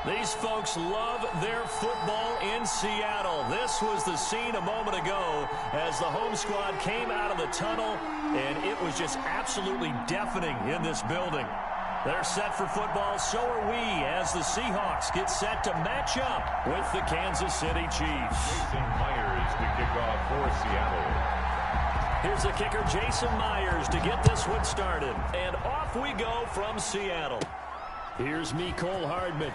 These folks love their football in Seattle. This was the scene a moment ago as the home squad came out of the tunnel, and it was just absolutely deafening in this building. They're set for football, so are we, as the Seahawks get set to match up with the Kansas City Chiefs. Jason Myers to kick off for Seattle. Here's the kicker, Jason Myers, to get this one started. And off we go from Seattle. Here's Mecole Hardman.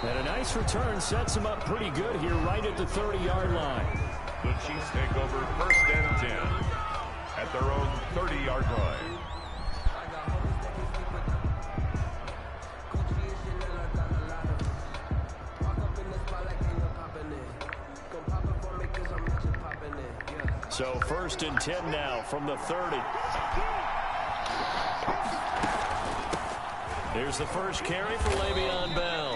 And a nice return sets him up pretty good here right at the 30-yard line. The Chiefs take over 1st and 10 at their own 30-yard line. So 1st and 10 now from the 30. Here's the first carry for Le'Veon Bell.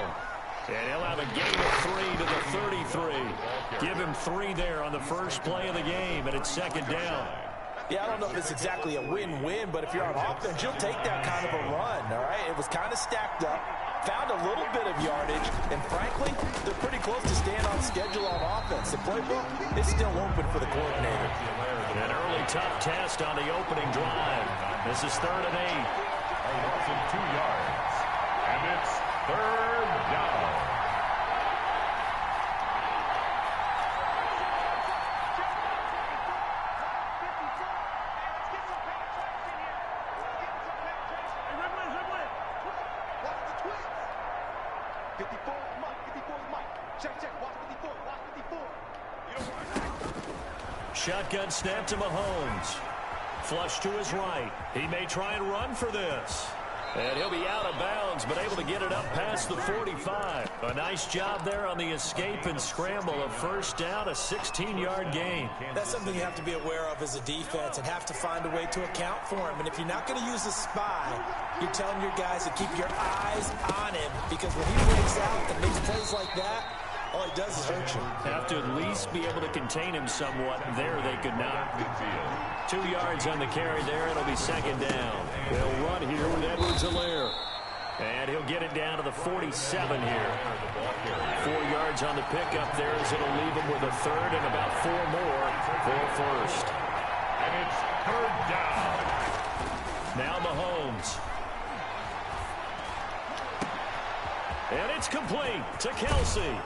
And he'll have a gain of 3 to the 33. Give him 3 there on the first play of the game, and it's 2nd down. Yeah, I don't know if it's exactly a win-win, but if you're on offense, you'll take that kind of a run, all right? It was kind of stacked up, found a little bit of yardage, and frankly, they're pretty close to staying on schedule on offense. The playbook is still open for the coordinator. An early tough test on the opening drive. This is 3rd and 8. Loss of 2 yards, and it's 3rd down. Shotgun snap to Mahomes. Flush to his right. He may try and run for this. And he'll be out of bounds, but able to get it up past the 45. A nice job there on the escape and scramble. A 1st down, a 16-yard gain. That's something you have to be aware of as a defense and have to find a way to account for him. And if you're not going to use a spy, you're telling your guys to keep your eyes on him, because when he breaks out and makes plays like that, all he does is hurt you. Have to at least be able to contain him somewhat. There they could not. 2 yards on the carry there. It'll be 2nd down. They'll run here with Edwards-Helaire. And he'll get it down to the 47 here. 4 yards on the pickup there as it'll leave him with a 3rd and about 4 more for a 1st. And it's 3rd down. Now Mahomes. And it's complete to Kelce.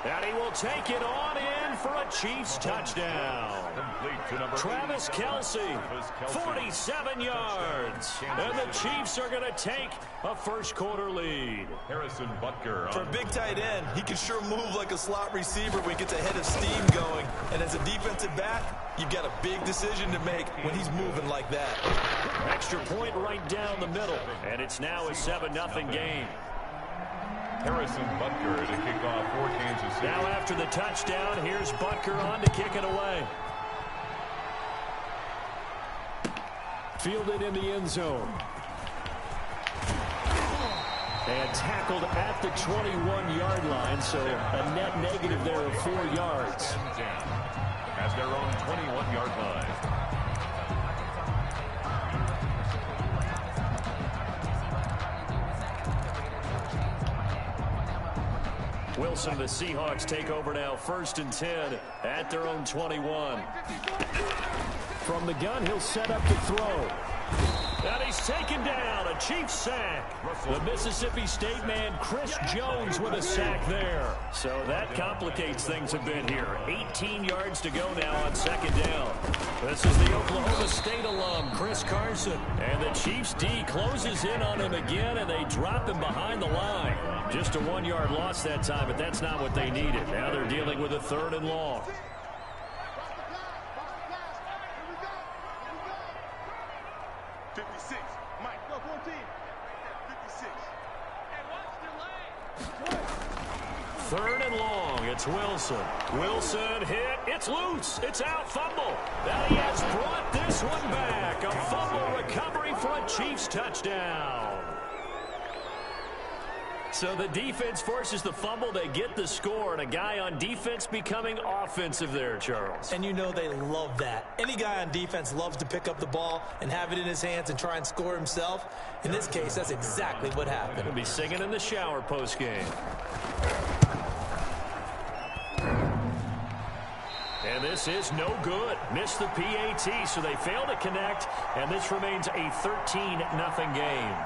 And he will take it on in for a Chiefs touchdown. Travis Kelce, 47 yards. And the Chiefs are going to take a first-quarter lead. Harrison Butker. For a big tight end, he can sure move like a slot receiver when he gets a head of steam going. And as a defensive back, you've got a big decision to make when he's moving like that. Extra point right down the middle. And it's now a 7-0 game. Harrison Butker to kick off for Kansas City. Now after the touchdown, here's Butker on to kick it away. Fielded in the end zone. And tackled at the 21-yard line, so a net negative there of 4 yards. Has their own 21-yard line. Wilson, the Seahawks take over now, 1st and 10 at their own 21. From the gun, he'll set up to throw. And he's taken down, a Chiefs sack. The Mississippi State man, Chris Jones, with a sack there. So that complicates things a bit here. 18 yards to go now on 2nd down. This is the Oklahoma State alum, Chris Carson. And the Chiefs D closes in on him again, and they drop him behind the line. Just a 1-yard loss that time, but that's not what they needed. Now they're dealing with a 3rd and long. Third and long, it's Wilson. Wilson hit, it's loose, it's out, fumble. And he has brought this one back. A fumble recovery for a Chiefs touchdown. So the defense forces the fumble. They get the score, and a guy on defense becoming offensive there, Charles. And you know they love that. Any guy on defense loves to pick up the ball and have it in his hands and try and score himself. In this case, that's exactly what happened. He'll be singing in the shower post-game. And this is no good. Missed the PAT, so they fail to connect, and this remains a 13-0 game.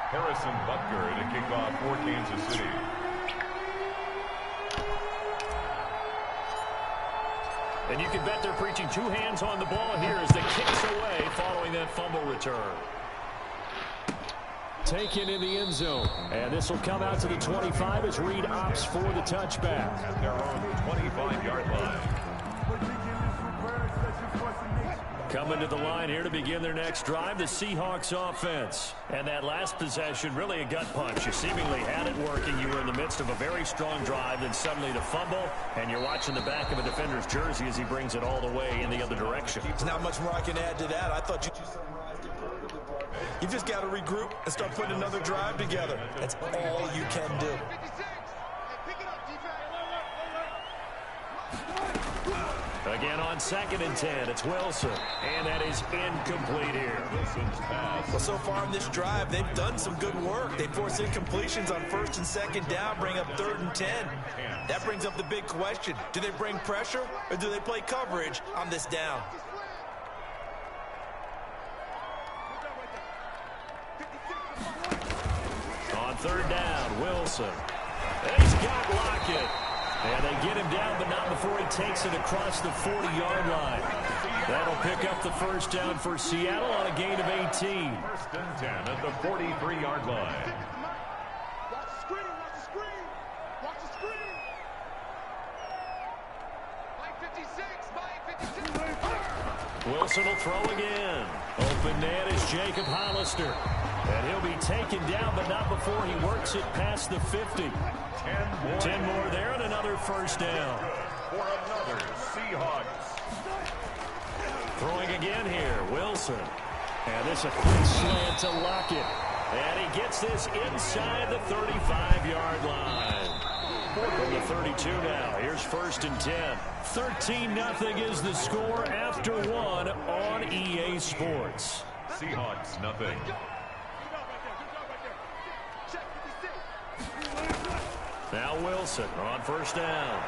Harrison Butker to kick off for Kansas City. And you can bet they're preaching two hands on the ball here as the kick's away following that fumble return. Taken in the end zone. And this will come out to the 25 as Reed opts for the touchback. At their own 25-yard line. Coming to the line here to begin their next drive, the Seahawks offense. And that last possession, really a gut punch. You seemingly had it working. You were in the midst of a very strong drive, then suddenly the fumble, and you're watching the back of a defender's jersey as he brings it all the way in the other direction. There's not much more I can add to that. I thought you just got to regroup and start putting another drive together. That's all you can do. Again on 2nd and 10, it's Wilson. And that is incomplete here. Wilson's pass. Well, so far in this drive, they've done some good work. They force incompletions on 1st and 2nd down, bring up 3rd and 10. That brings up the big question. Do they bring pressure or do they play coverage on this down? On 3rd down, Wilson. And he's got Lockett. And they get him down, but not before he takes it across the 40-yard line. That'll pick up the first down for Seattle on a gain of 18. 1st and 10 at the 43-yard line. Watch the screen, watch the screen. Watch the screen. Mike 56, Mike 56. Wilson will throw again. Open man is Jacob Hollister. And he'll be taken down, but not before he works it past the 50. 10 more there and another first down. For another Seahawks. Throwing again here, Wilson. And this a quick slant to Lockett. And he gets this inside the 35-yard line. From the 32 now, here's 1st and 10. 13-0 is the score after one on EA Sports. Seahawks nothing. Now Wilson on 1st down.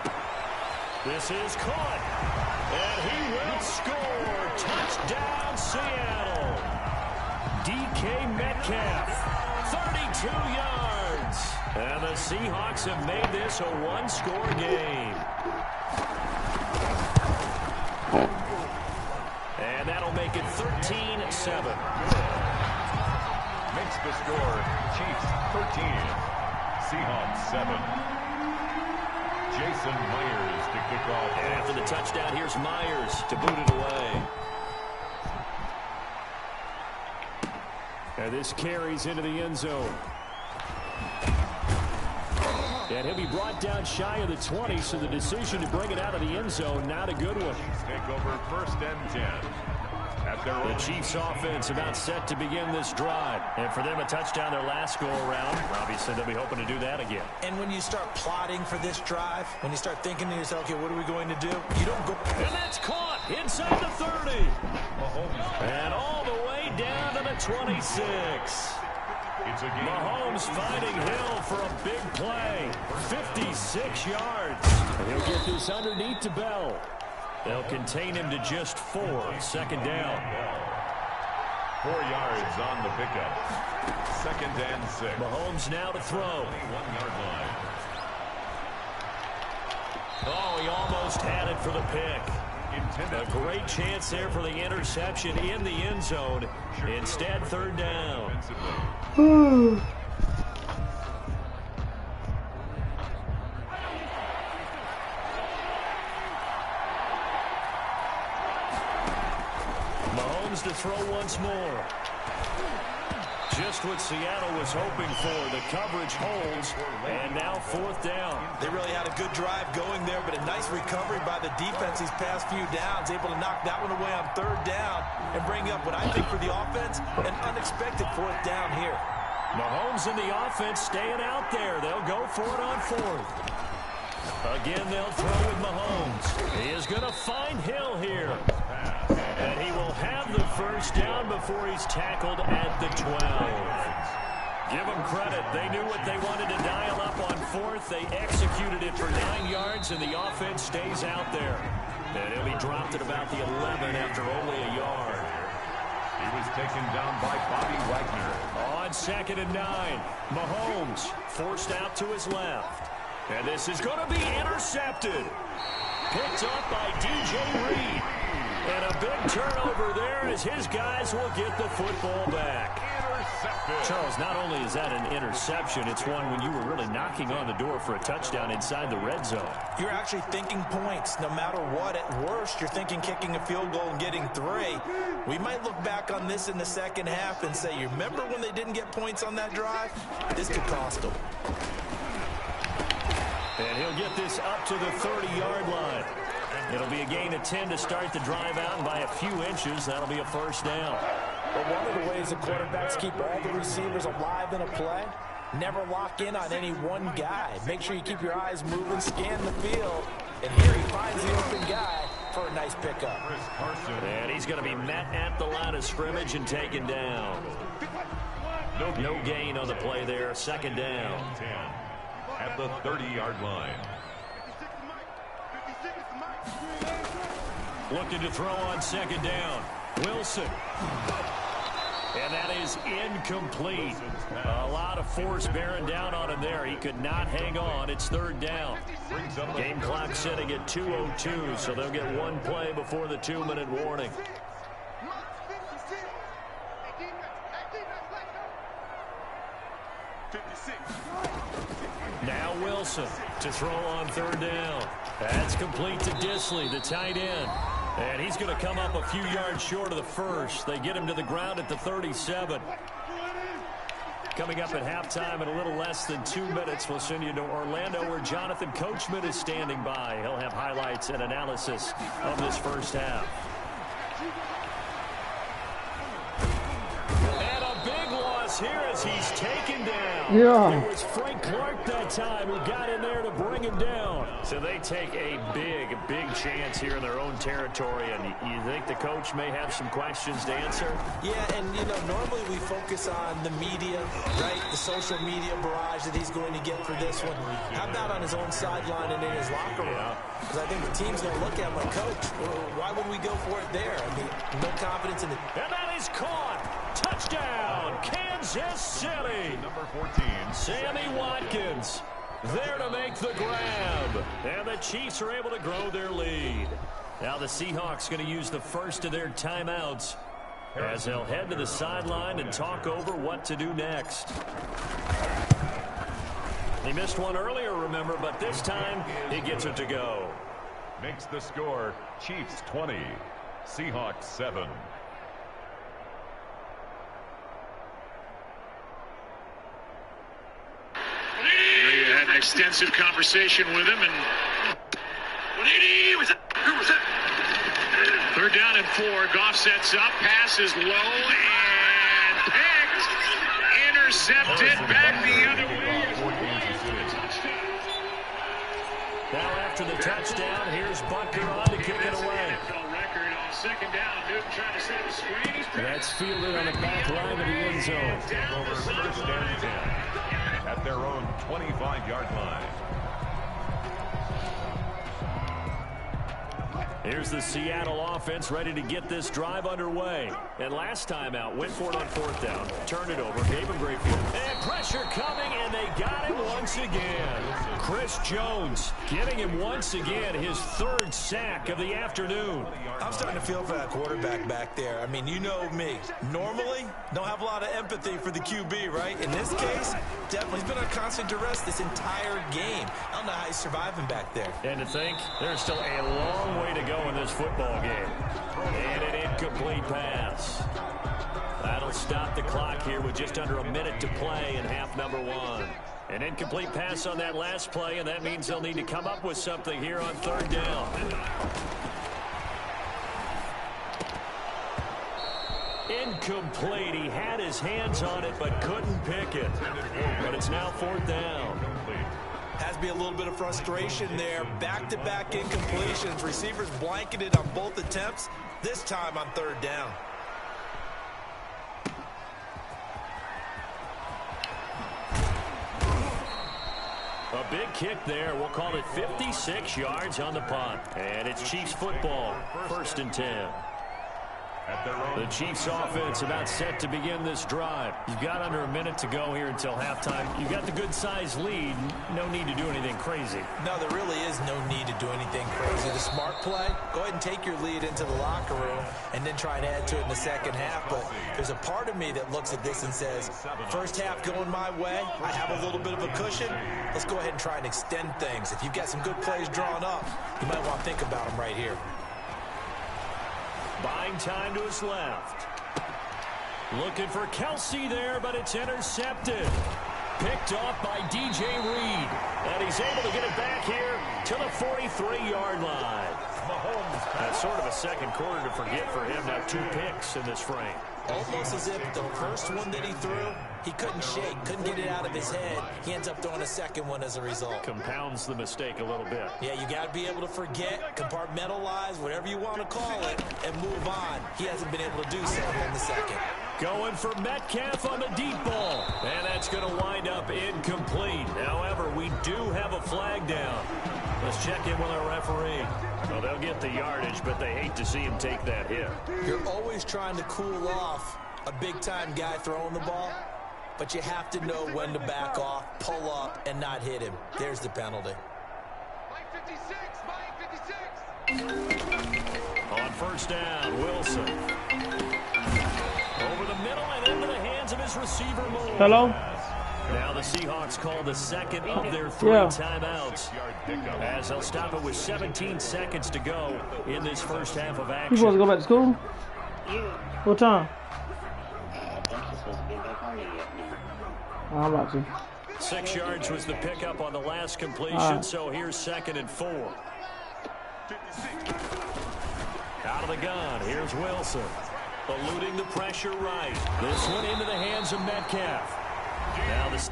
This is caught. And he will score. Touchdown, Seattle. DK Metcalf, 32 yards. And the Seahawks have made this a one-score game. And that'll make it 13-7. Makes the score Chiefs 13. Seahawks 7. Jason Myers to kick off. And after the touchdown, here's Myers to boot it away. And this carries into the end zone. And he'll be brought down shy of the 20, so the decision to bring it out of the end zone, not a good one. Take over 1st and 10. The Chiefs offense about set to begin this drive. And for them, a touchdown their last go-around. Obviously, they'll be hoping to do that again. And when you start plotting for this drive, when you start thinking to yourself, okay, what are we going to do? You don't go. And that's caught inside the 30. And all the way down to the 26. It's a game. Mahomes finding Hill for a big play. 56 yards. And he'll get this underneath to Bell. They'll contain him to just 4. 2nd down. 4 yards on the pickup. 2nd and 6. Mahomes now to throw. 1-yard line. Oh, he almost had it for the pick. A great chance there for the interception in the end zone. Instead, 3rd down. Mahomes to throw once more. Just what Seattle was hoping for. The coverage holds, and now 4th down. They really had a good drive going there, but a nice recovery by the defense these past few downs, able to knock that one away on 3rd down and bring up what I think for the offense, an unexpected 4th down here. Mahomes and the offense staying out there. They'll go for it on 4th. Again, they'll throw with Mahomes. He is going to find Hill here. And he will have the 1st down before he's tackled at the 12. Give them credit. They knew what they wanted to dial up on 4th. They executed it for 9 yards, and the offense stays out there. And he'll be dropped at about the 11 after only a yard. He was taken down by Bobby Wagner. On 2nd and 9, Mahomes forced out to his left. And this is going to be intercepted. Picked up by DJ Reed. And a big turnover there as his guys will get the football back. Intercepted. Charles, not only is that an interception, it's one when you were really knocking on the door for a touchdown inside the red zone. You're actually thinking points no matter what. At worst, you're thinking kicking a field goal and getting 3. We might look back on this in the second half and say, you remember when they didn't get points on that drive? This could cost them. And he'll get this up to the 30-yard line. It'll be a gain of 10 to start the drive out, and by a few inches, that'll be a 1st down. But one of the ways the quarterbacks keep all the receivers alive in a play, never lock in on any one guy. Make sure you keep your eyes moving, scan the field, and here he finds the open guy for a nice pickup. And he's going to be met at the line of scrimmage and taken down. No gain on the play there, 2nd down. At the 30-yard line. Looking to throw on 2nd down. Wilson. And that is incomplete. A lot of force bearing down on him there. He could not hang on. It's 3rd down. Game clock setting at 2:02, so they'll get one play before the 2-minute warning. Now Wilson to throw on 3rd down. That's complete to Disley, the tight end. And he's going to come up a few yards short of the 1st. They get him to the ground at the 37. Coming up at halftime in a little less than 2 minutes, we'll send you to Orlando where Jonathan Coachman is standing by. He'll have highlights and analysis of this 1st half. And a big loss here as he's taken down. Yeah. It was Frank Clark that time who got in there to bring him down. So they take a big chance here in their own territory. And you think the coach may have some questions to answer? Yeah, and, you know, normally we focus on the media, right? The social media barrage that he's going to get for this one. How about on his own sideline and in his locker room? Because I think the team's going to look at him like, Coach, why would we go for it there? I mean, no confidence in it. And that is caught. Touchdown, Kansas City. Number 14. Sammy Watkins there to make the grab. And the Chiefs are able to grow their lead. Now the Seahawks going to use the first of their timeouts as they'll head to the sideline and talk over what to do next. He missed one earlier, remember, but this time he gets it to go. Makes the score Chiefs 20, Seahawks 7. You had an extensive conversation with him, and who was that? 3rd down and 4. Goff sets up, passes low, and picked, intercepted, back the other way. Now after the touchdown, here's Butker on to kick it away. Second down, Newton trying to set a screen. That's fielded on the back line of the end zone. Over 1st and 10 at their own 25-yard line. Here's the Seattle offense ready to get this drive underway. And last time out, went for it on 4th down, turned it over, gave him Grayfield. And pressure coming, and they got him once again. Chris Jones getting him once again, his 3rd sack of the afternoon. I'm starting to feel for that quarterback back there. I mean, you know me. Normally, don't have a lot of empathy for the QB, right? In this case, definitely he's been on constant duress this entire game. I don't know how he's surviving back there. And to think, there's still a long way to go in this football game. And an incomplete pass. That'll stop the clock here with just under a minute to play in half number 1. An incomplete pass on that last play, and that means they'll need to come up with something here on 3rd down. Incomplete. He had his hands on it but couldn't pick it. But it's now 4th down. Has to be a little bit of frustration there. Back-to-back incompletions. Receivers blanketed on both attempts, this time on 3rd down. A big kick there. We'll call it 56 yards on the punt. And it's Chiefs football. 1st and 10. The Chiefs offense about set to begin this drive. You've got under a minute to go here until halftime. You've got the good-sized lead. No need to do anything crazy. No, there really is no need to do anything crazy. The smart play, go ahead and take your lead into the locker room and then try and add to it in the second half. But there's a part of me that looks at this and says, first half going my way, I have a little bit of a cushion. Let's go ahead and try and extend things. If you've got some good plays drawn up, you might want to think about them right here. Buying time to his left. Looking for Kelsey there, but it's intercepted. Picked off by DJ Reed. And he's able to get it back here to the 43-yard line. That's sort of a second quarter to forget for him. Now 2 picks in this frame. Almost as if the first one that he threw, he couldn't shake, couldn't get it out of his head. He ends up throwing a second one as a result. Compounds the mistake a little bit. Yeah, you got to be able to forget, compartmentalize, whatever you want to call it, and move on. He hasn't been able to do so in the second. Going for Metcalf on the deep ball. And that's going to wind up incomplete. However, we do have a flag down. Let's check in with our referee. Well, they'll get the yardage, but they hate to see him take that hit. You're always trying to cool off a big-time guy throwing the ball, but you have to know when to back off, pull up, and not hit him. There's the penalty. On 1st down, Wilson. Over the middle and into the hands of his receiver, Moore. Hello? Now the Seahawks call the second of their 3 timeouts, as they'll stop it with 17 seconds to go in this first half of action. You supposed to go back to school? What time? I'm about to. 6 yards was the pickup on the last completion, so here's 2nd and 4. Out of the gun, here's Wilson. Eluding the pressure right. This one into the hands of Metcalf. Now the...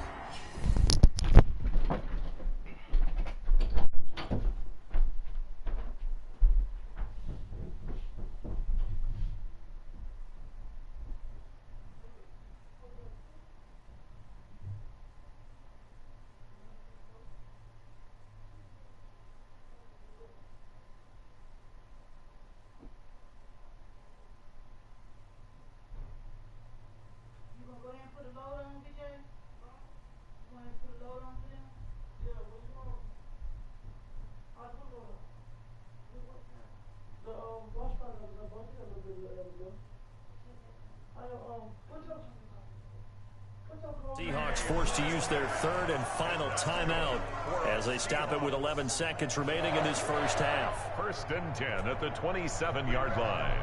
Seahawks forced to use their 3rd and final timeout as they stop it with 11 seconds remaining in this first half. 1st and 10 at the 27-yard line.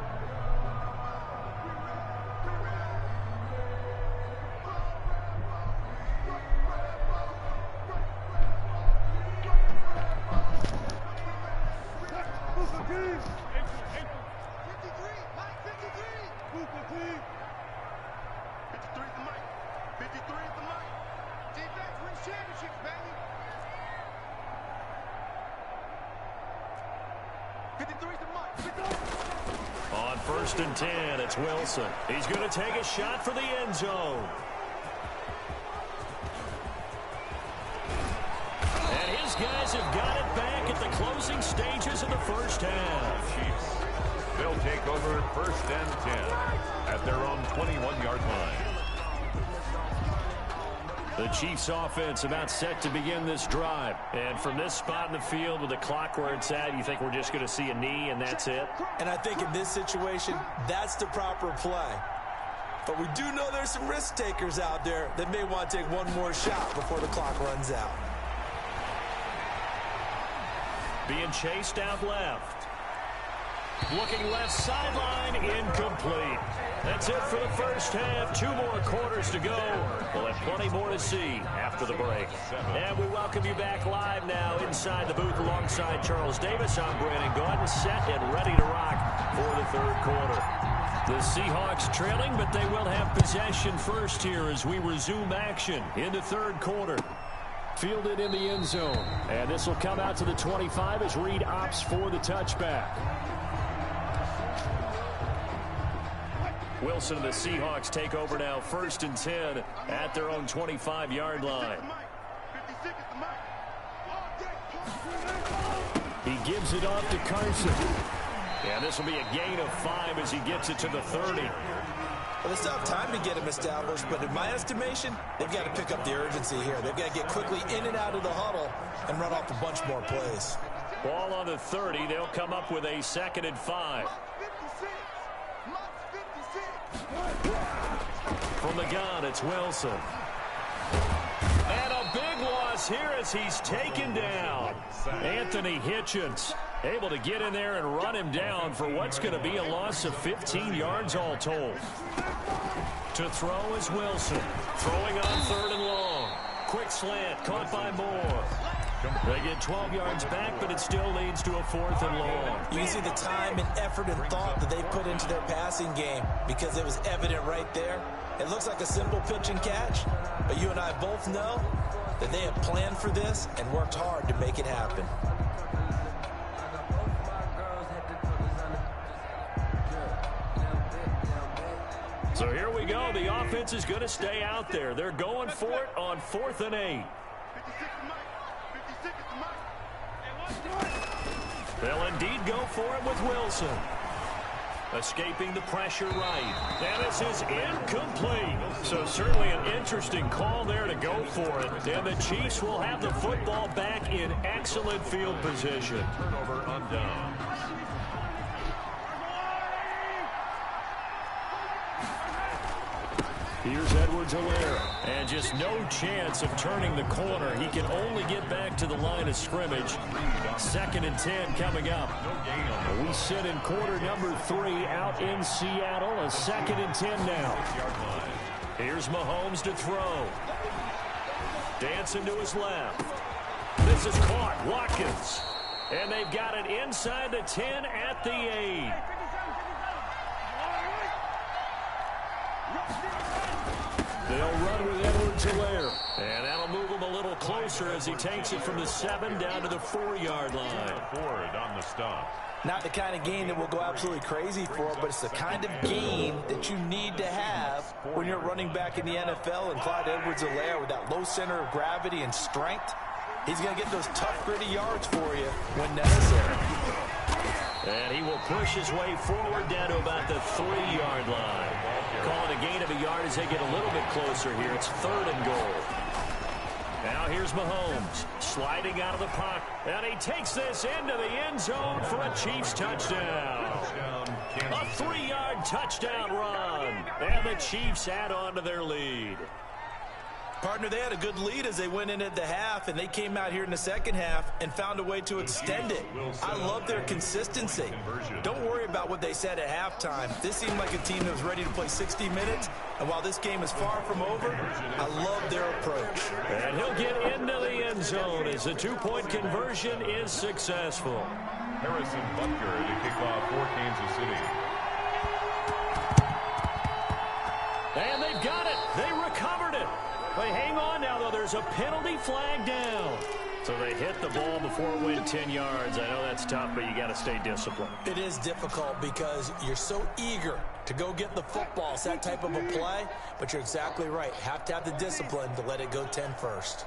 On 1st and 10, it's Wilson. He's going to take a shot for the end zone. And his guys have got it back at the closing stages of the first half. Chiefs, they'll take over 1st and 10 at their own 21-yard line. The Chiefs offense about set to begin this drive. And from this spot in the field with the clock where it's at, you think we're just going to see a knee and that's it? And I think in this situation, that's the proper play. But we do know there's some risk takers out there that may want to take one more shot before the clock runs out. Being chased out left. Looking left sideline, incomplete. That's it for the first half. 2 more quarters to go. We'll have plenty more to see after the break. And we welcome you back live now inside the booth alongside Charles Davis. I'm Brandon Gaudin, set and ready to rock for the third quarter. The Seahawks trailing, but they will have possession first here as we resume action in the third quarter. Fielded in the end zone. And this will come out to the 25 as Reed opts for the touchback. Wilson and the Seahawks take over now, 1st and 10 at their own 25-yard line. He gives it off to Carson. And this will be a gain of 5 as he gets it to the 30. Well, they still have time to get him established, but in my estimation, they've got to pick up the urgency here. They've got to get quickly in and out of the huddle and run off a bunch more plays. Ball on the 30. They'll come up with a 2nd and 5. From the gun, it's Wilson. And a big loss here as he's taken down. Anthony Hitchens able to get in there and run him down for what's going to be a loss of 15 yards all told. To throw is Wilson. Throwing on 3rd and long. Quick slant, caught by Moore. They get 12 yards back, but it still leads to a 4th and long. You can see the time and effort and thought that they put into their passing game because it was evident right there. It looks like a simple pitch and catch, but you and I both know that they have planned for this and worked hard to make it happen. So here we go. The offense is going to stay out there. They're going for it on 4th and 8. They'll indeed go for it with Wilson. Escaping the pressure right. And this is incomplete. So certainly an interesting call there to go for it. And the Chiefs will have the football back in excellent field position. Turnover on down. Here's Edwards-Helaire. And just no chance of turning the corner. He can only get back to the line of scrimmage. 2nd and 10 coming up. We sit in quarter number 3 out in Seattle. A 2nd and 10 now. Here's Mahomes to throw. Dancing to his left. This is caught. Watkins. And they've got it inside the 10 at the 8. They'll run with Edwards-Helaire. And that'll move him a little closer as he takes it from the 7 down to the 4-yard line. Ford on the stop. Not the kind of game that we'll go absolutely crazy for, but it's the kind of game that you need to have when you're running back in the NFL. And Clyde Edwards-Helaire, with that low center of gravity and strength, he's going to get those tough, gritty yards for you when necessary. And he will push his way forward down to about the 3-yard line. Call it a gain of a yard as they get a little bit closer here. It's 3rd and goal. Now here's Mahomes sliding out of the pocket. And he takes this into the end zone for a Chiefs touchdown. A 3-yard touchdown run. And the Chiefs add on to their lead. Partner, they had a good lead as they went in at the half, and they came out here in the second half and found a way to extend it. I love their consistency. Don't worry about what they said at halftime. This seemed like a team that was ready to play 60 minutes, and while this game is far from over, I love their approach. And he'll get into the end zone as the 2-point conversion is successful. Harrison Butker to kick off for Kansas City. And they've got it. They recovered it. They hang on now, though. There's a penalty flag down. So they hit the ball before it went 10 yards. I know that's tough, but you got to stay disciplined. It is difficult because you're so eager to go get the football. It's that type of a play, but you're exactly right. Have to have the discipline to let it go 10 first.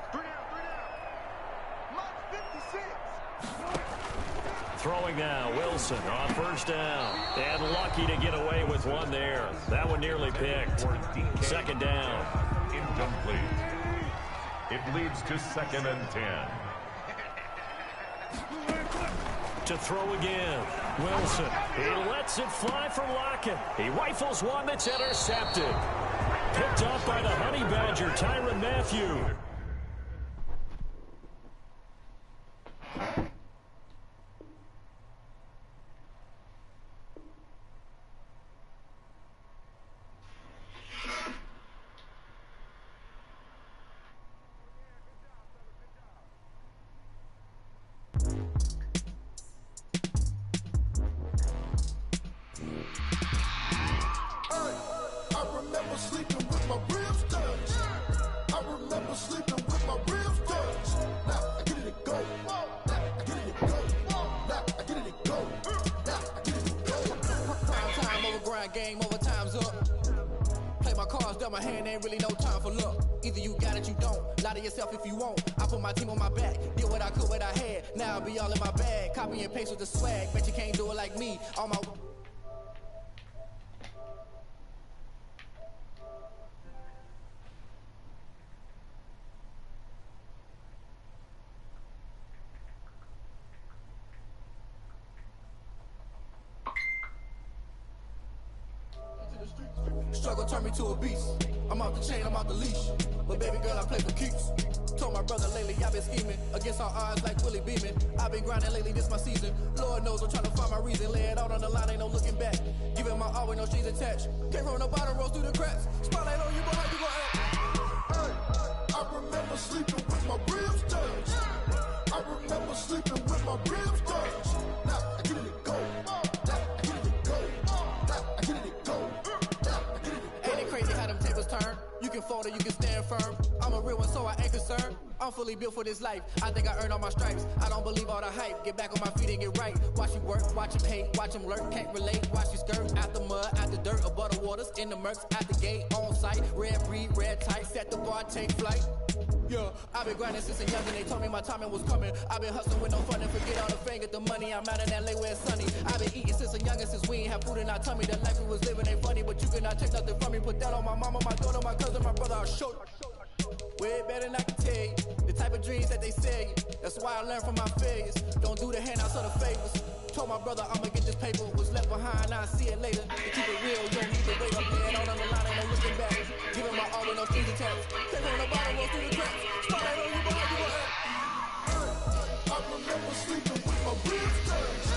Throwing now, Wilson on 1st down. And lucky to get away with one there. That one nearly picked. 2nd down. Incomplete. It leads to 2nd and 10. To throw again. Wilson. He lets it fly for Lockett. He rifles one that's intercepted. Picked up by the Honey Badger, Tyrann Mathieu. game over, time's up. Play my cards, dealt my hand, ain't really no time for luck. Either you got it, you don't. Lie to yourself if you won't. I put my team on my back, did what I could, what I had. Now I'll be all in my bag. Copy and paste with the swag. Bet you can't do it like me. All my... Struggle turned me to a beast. I'm out the chain, I'm out the leash. But baby girl, I play for keeps. Told my brother lately, I've been scheming against all odds like Willie Beeman. I've been grinding lately, this my season. Lord knows I'm trying to find my reason. Lay it out on the line, ain't no looking back. Giving my all with no strings attached. Came from the bottom, rose through the cracks. Spotlight on you, boy, how you gon' act? Hey, I remember sleeping with my ribs touched. I remember sleeping with my ribs touched. Now I get it go. Now I get it go. Now I get it go. Ain't it crazy how them tables turn? You can fold or you can stand firm. I'm a real one, so I ain't concerned. I'm fully built for this life. I think I earned all my stripes. I don't believe all the hype. Get back on my feet and get right. Watch you work, watch him hate, watch him lurk. Can't relate, watch you skirt. Out the mud, out the dirt, above the waters, in the murks, out the gate, on site. Red breed, red tight, set the bar, take flight. Yeah, I've been grinding since a young and they told me my timing was coming. I've been hustling with no fun and forget all the fame, get the money. I'm out in LA where it's sunny. I've been eating since a youngin', since we ain't have food in our tummy. The life we was living ain't funny, but you cannot take nothing from me. Put that on my mama, my daughter, my cousin, my brother, I'll show you. Way better than I can tell you. The type of dreams that they sell you. That's why I learned from my failures. Don't do the handouts or the favors. Told my brother I'ma get this paper. Was left behind, I'll see it later. To keep it real, you don't need to wait up there. Out on the line, ain't no looking back. Giving my all with no strings attached. Came from the bottom, roll through the cracks. Spotlight on you, boy, how you gon' act? I remember sleeping with my ribs touched.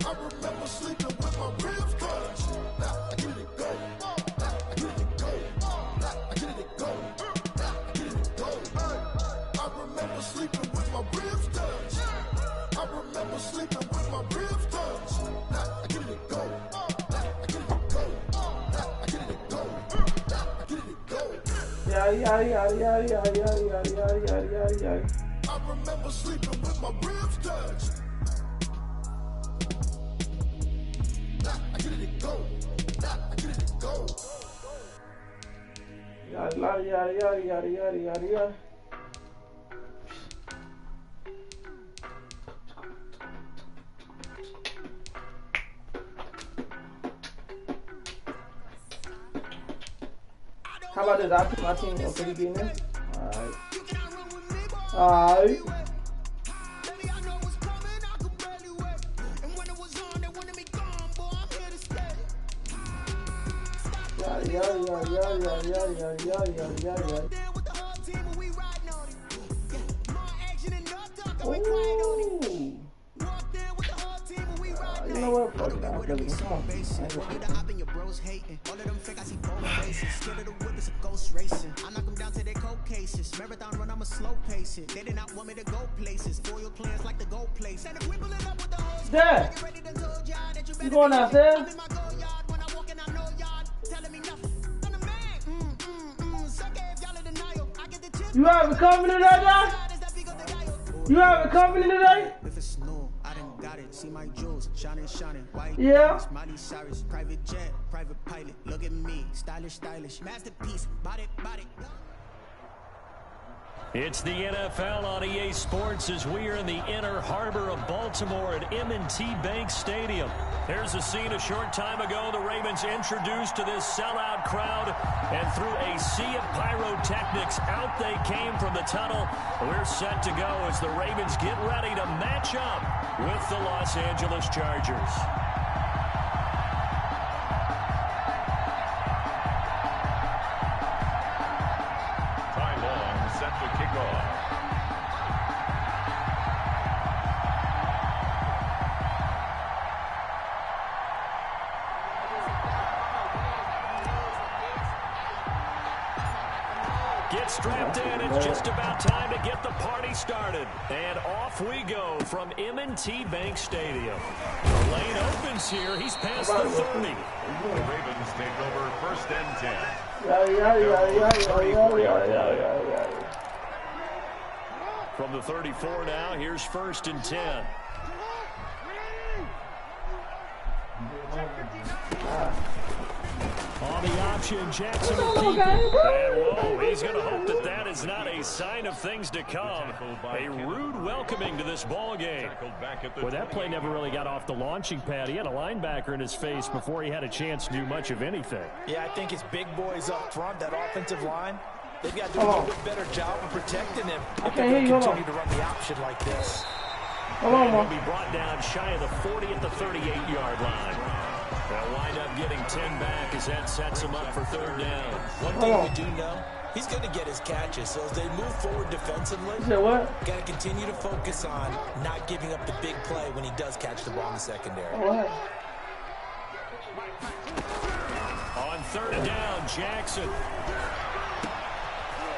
I remember sleeping with my ribs touched. Now I get it go. Now I get it go. Now I get it go. Now I get it go. I remember sleeping with my ribs touched. I remember sleeping with my ribs touched. Now I get it go. Now I get it go. Now I get it go. Now I get it go. Yeah. I remember sleeping with my ribs touched. Now I get it go. Now I get it go. Yada. How about this? I put my team up for the beginning. Alright. Ooh. You know what? Fuck it. I'll give it a song. I knock them down to their cold cases. Marathon run, I'm a slow pace it. They did not want me to go places. Foil clans like the gold place. And if we pulling up with the hoes, Dad, you going outside? I'm in my go yard when I walk in, I know yard. Telling me nothing. I'm the man. Suck it if y'all in denial. I get the chip. You having company today, Dad? You having company today? If it's new, I done got it. See my jewels, shining, white. Yeah. Miley Cyrus, private jet, private pilot. Look at me, stylish, masterpiece, body. It's the NFL on EA Sports as we are in the inner harbor of Baltimore at M&T Bank Stadium. There's a scene a short time ago. The Ravens introduced to this sellout crowd, and through a sea of pyrotechnics, out they came from the tunnel. We're set to go as the Ravens get ready to match up with the Los Angeles Chargers. Get strapped in. It's just about time to get the party started. And off we go from M&T Bank Stadium. The lane opens here. He's past the 30. The Ravens take over 1st and 10. From the 34 now, here's 1st and 10. On the option, Jackson will keep it. And whoa, he's going to hope that that is not a sign of things to come. A rude welcoming to this ball game. Well, that play never really got off the launching pad. He had a linebacker in his face before he had a chance to do much of anything. Yeah, I think it's big boys up front, that offensive line. They've got to do a little bit better job of protecting him if they're going to continue to run the option like this. And he'll be brought down shy of the 40 at the 38-yard line. They'll wind up getting 10 back as that sets him up for third down. One thing we do know, he's going to get his catches. So as they move forward defensively, got to continue to focus on not giving up the big play when he does catch the ball in the secondary. On third down, Jackson.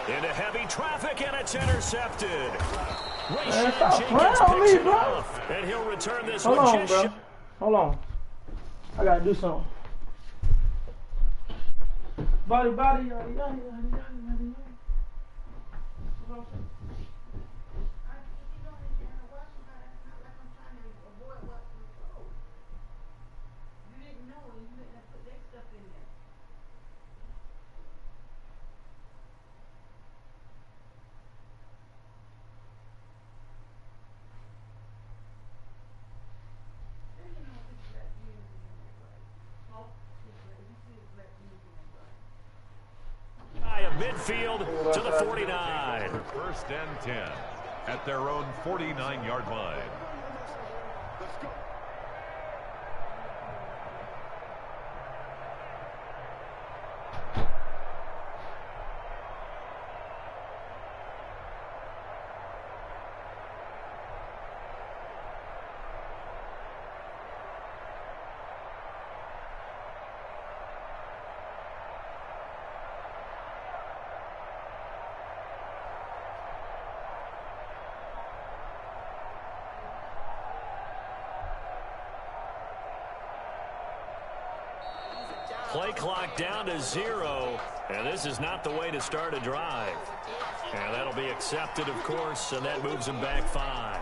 Into heavy traffic, and it's intercepted. Rayshawn Jenkins picks it off, and he'll return this one. Hold on, bro. Hold on. I gotta do something. Body, yada, yada, yada, yada. Midfield to the 49. First and 10 at their own 49-yard line. Play clock down to 0, and this is not the way to start a drive. And that'll be accepted, of course, and that moves him back 5.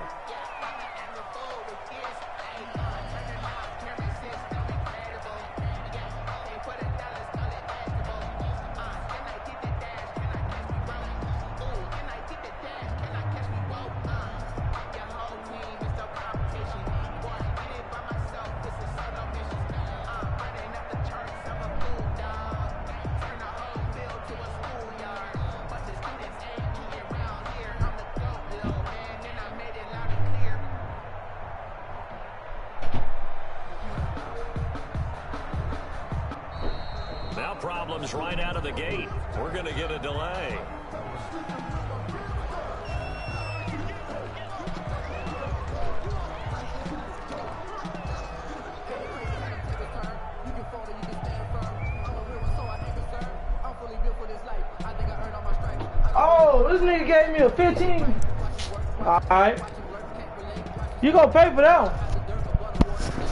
Problems right out of the gate. We're going to get a delay. Oh, this nigga gave me a 15. Alright. You gonna pay for that one.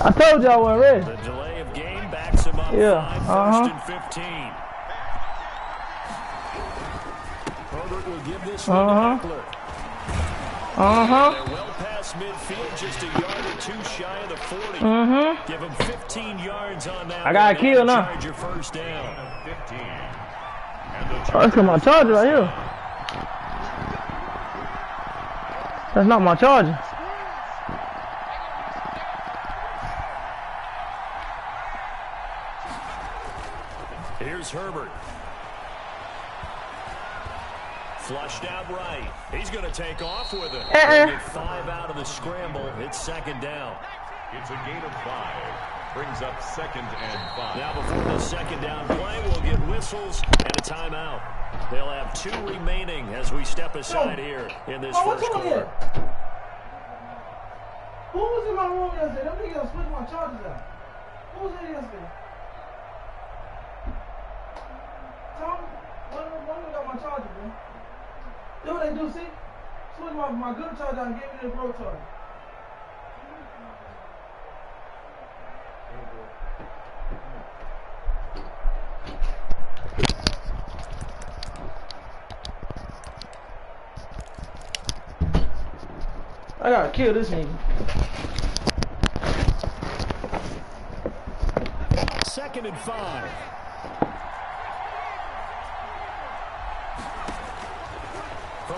I told you I wasn't ready. The delay of game backs him up. Yeah. First and 15. Herbert will give this one to Eckler. They're well past midfield, just a yard or two shy of the 40. Give him 15 yards on that. I got a kill now. Charge your first down. 15. That's my charger right here. That's not my charger. Here's Herbert. Flushed out right. He's going to take off with it. Get 5 out of the scramble. It's second down. It's a gain of 5. Brings up second and 5. Now before the second down play, we'll get whistles and a timeout. They'll have 2 remaining as we step aside here in this first quarter. Who was in my room yesterday? Them niggas split my charges out. Who was in yesterday? Tom? One of them got my charger, man. You know what they do, see? Split my good charger out and gave me the pro charger. I gotta kill this nigga. Second and 5.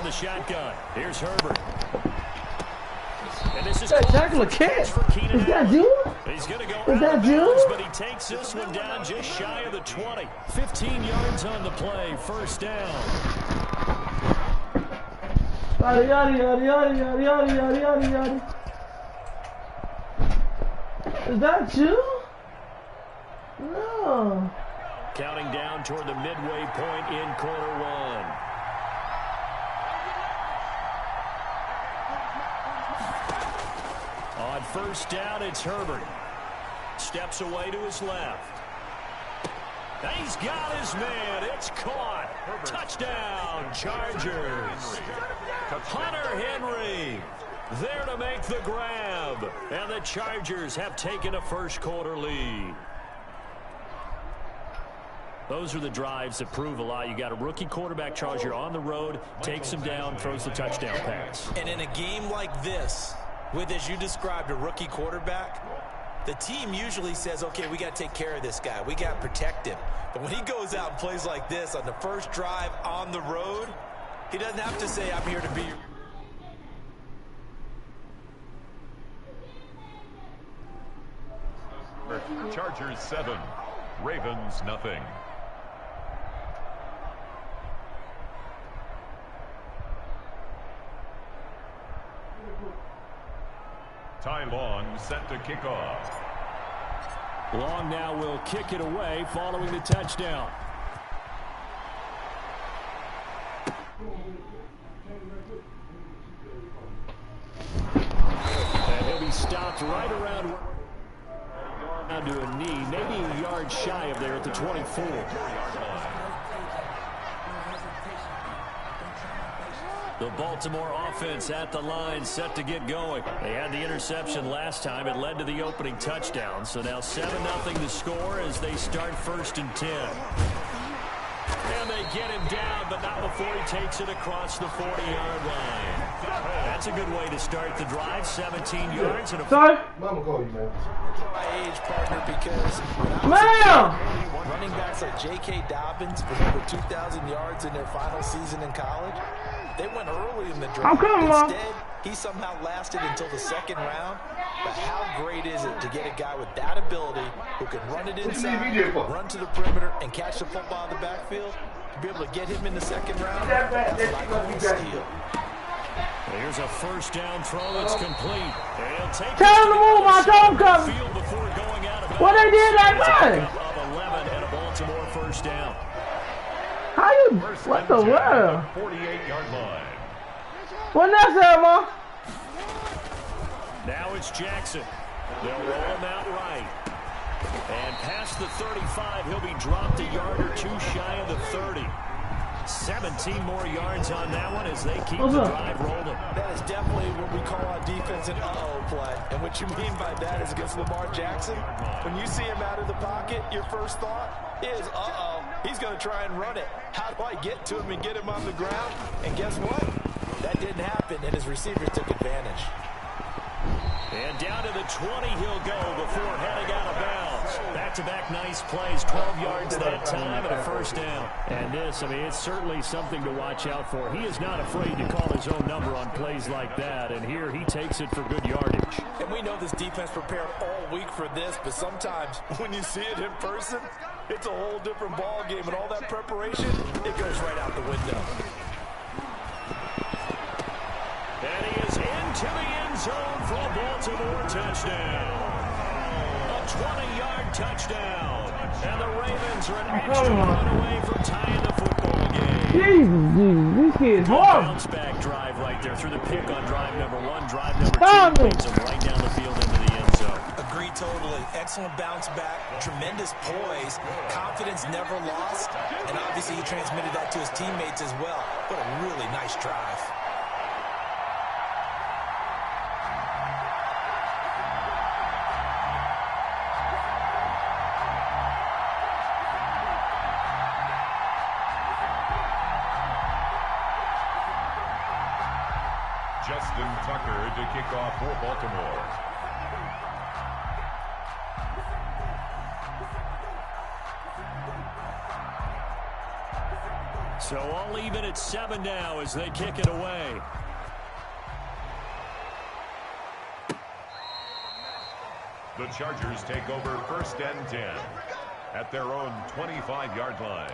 from the shotgun. Here's Herbert. And this is tackle a catch. Is that you? He's going to go Is that out of you? bounds, but he takes this one down just shy of the 20. 15 yards on the play. First down. Yada, yada, yada, yada, yada, yada, yada, yada, yada. Is that you? No. Counting down toward the midway point in quarter one. On first down, it's Herbert. Steps away to his left. He's got his man. It's caught. Touchdown, Chargers. Hunter Henry there to make the grab. And the Chargers have taken a first quarter lead. Those are the drives that prove a lot. You got a rookie quarterback, Charles. You're on the road, takes him down, throws the touchdown pass. And in a game like this, with, as you described, a rookie quarterback, the team usually says, okay, we got to take care of this guy. We got to protect him. But when he goes out and plays like this on the first drive on the road, he doesn't have to say, I'm here to be. Chargers 7, Ravens nothing. Ty Long set to kick off. Long now will kick it away following the touchdown. And he'll be stopped right around down to a knee, maybe a yard shy of there at the 24. The Baltimore offense at the line, set to get going. They had the interception last time. It led to the opening touchdown. So now 7-0 the score as they start first and 10. And they get him down, but not before he takes it across the 40-yard line. That's a good way to start the drive. 17 yards. And Sorry? Mama call you, man. My age partner, because running backs like J.K. Dobbins with over 2,000 yards in their final season in college, they went early in the draft. I'm coming, Mom. Instead, he somehow lasted until the second round. But how great is it to get a guy with that ability who can run it inside, run to the perimeter, and catch the football in the backfield? To be able to get him in the second round, that's what I call a steal. Here's a first down throw. It's complete. Tell him to move, my dog coming. What they did that time? Of 11 and a Baltimore first down. How you? What the world? 48-yard line. What that say, Ma? Now it's Jackson. They'll roll him out right. And past the 35, he'll be dropped a yard or two shy of the 30. 17 more yards on that one as they keep the drive rolling. That is definitely what we call on defense an uh-oh play. And what you mean by that is against Lamar Jackson, when you see him out of the pocket, your first thought is, uh-oh, he's going to try and run it. How do I get to him and get him on the ground? And guess what? That didn't happen, and his receivers took advantage. And down to the 20 he'll go before heading out of bounds. Back-to-back nice plays, 12 yards that time and a first down. And this, I mean, it's certainly something to watch out for. He is not afraid to call his own number on plays like that, and here he takes it for good yardage. And we know this defense prepared all week for this, but sometimes when you see it in person, it's a whole different ball game, and all that preparation, it goes right out the window. And he is into the end zone for a Baltimore touchdown. A 20-yard touchdown. And the Ravens are an extra run away from tying the football game. Jesus, this kid's horrible. Bounce-back drive right there through the pick on drive number one. Drive number two leads him right down the field into the end zone. Agree totally. Excellent bounce back. Tremendous poise. Confidence never lost. And obviously he transmitted that to his teammates as well. What a really nice drive. Justin Tucker to kick off for Baltimore. So all even at 7 now as they kick it away. The Chargers take over 1st and 10 at their own 25-yard line.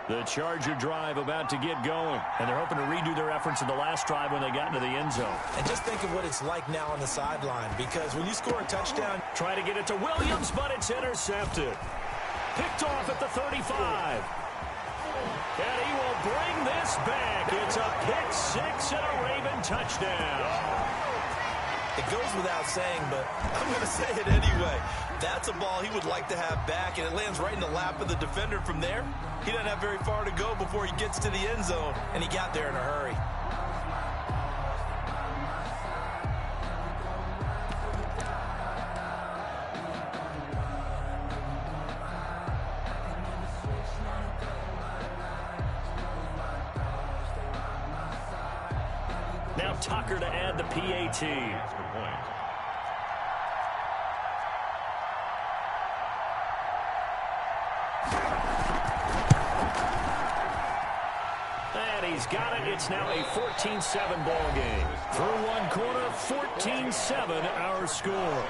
The Charger drive about to get going, and they're hoping to redo their efforts in the last drive when they got into the end zone. And just think of what it's like now on the sideline, because when you score a touchdown, try to get it to Williams, but it's intercepted. Picked off at the 35. And he will bring this back. It's a pick six and a Raven touchdown. It goes without saying, but I'm going to say it anyway. That's a ball he would like to have back, and it lands right in the lap of the defender from there. He doesn't have very far to go before he gets to the end zone, and he got there in a hurry. Now Tucker to add the PAT. Good point. And he's got it. It's now a 14-7 ball game. Through one quarter, 14-7 our score.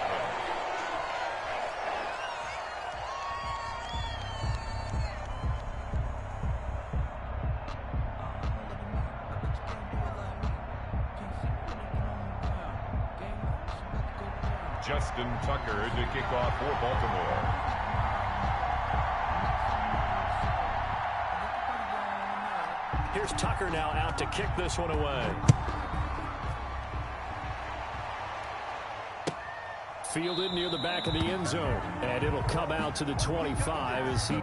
Justin Tucker to kick off for Baltimore. Here's Tucker now out to kick this one away. Fielded near the back of the end zone. And it'll come out to the 25 as he...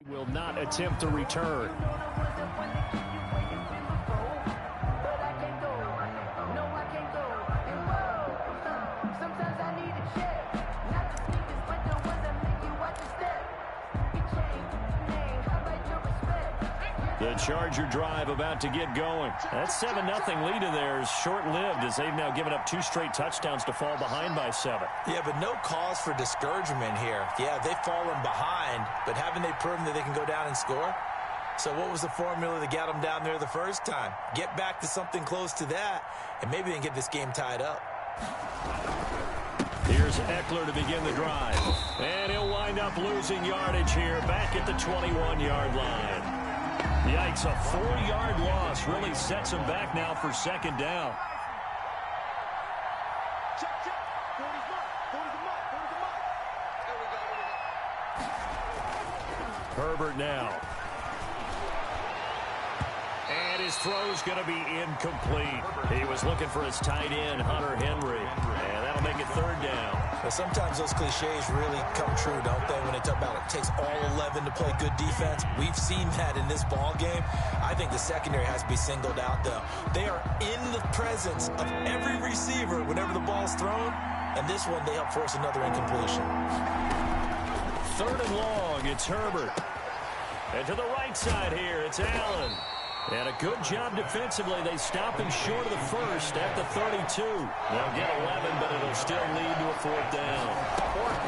will not attempt to return. The Charger drive about to get going. That 7-0 lead of theirs short-lived as they've now given up 2 straight touchdowns to fall behind by 7. Yeah, but no cause for discouragement here. Yeah, they've fallen behind, but haven't they proven that they can go down and score? So what was the formula that got them down there the first time? Get back to something close to that, and maybe they can get this game tied up. Here's Eckler to begin the drive. And he'll wind up losing yardage here back at the 21-yard line. Yikes, a 4-yard loss really sets him back now for second down. Herbert now. And his throw's going to be incomplete. He was looking for his tight end, Hunter Henry. And that'll make it third down. Well, sometimes those cliches really come true, don't they? When they talk about it takes all 11 to play good defense. We've seen that in this ball game. I think the secondary has to be singled out, though. They are in the presence of every receiver whenever the ball's thrown. And this one, they help force another incompletion. Third and long, it's Herbert. And to the right side here, it's Allen. And a good job defensively. They stop him short of the first at the 32. They'll get 11, but it'll still lead to a fourth down.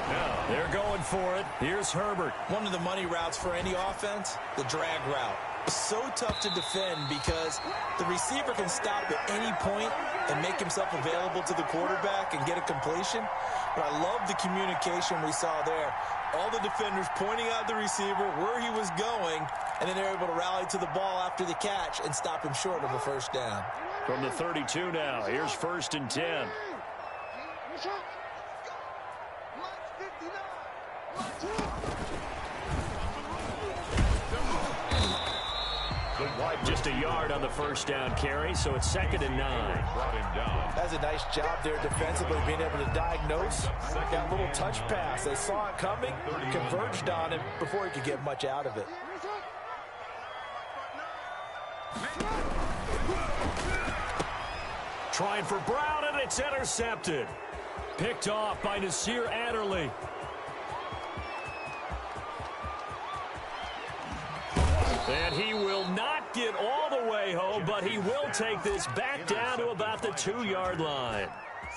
Now, they're going for it. Here's Herbert. One of the money routes for any offense, the drag route. So tough to defend because the receiver can stop at any point and make himself available to the quarterback and get a completion. But I love the communication we saw there. All the defenders pointing out the receiver, where he was going, and then they're able to rally to the ball after the catch and stop him short of a first down. From the 32 now, here's 1st and 10. Just a yard on the first down carry, so it's 2nd and 9. That's a nice job there defensively, being able to diagnose that little touch pass. They saw it coming, converged on it before he could get much out of it. Trying for Brown, and it's intercepted. Picked off by Nasir Adderley. And he will not get all the way home, but he will take this back down to about the 2-yard line.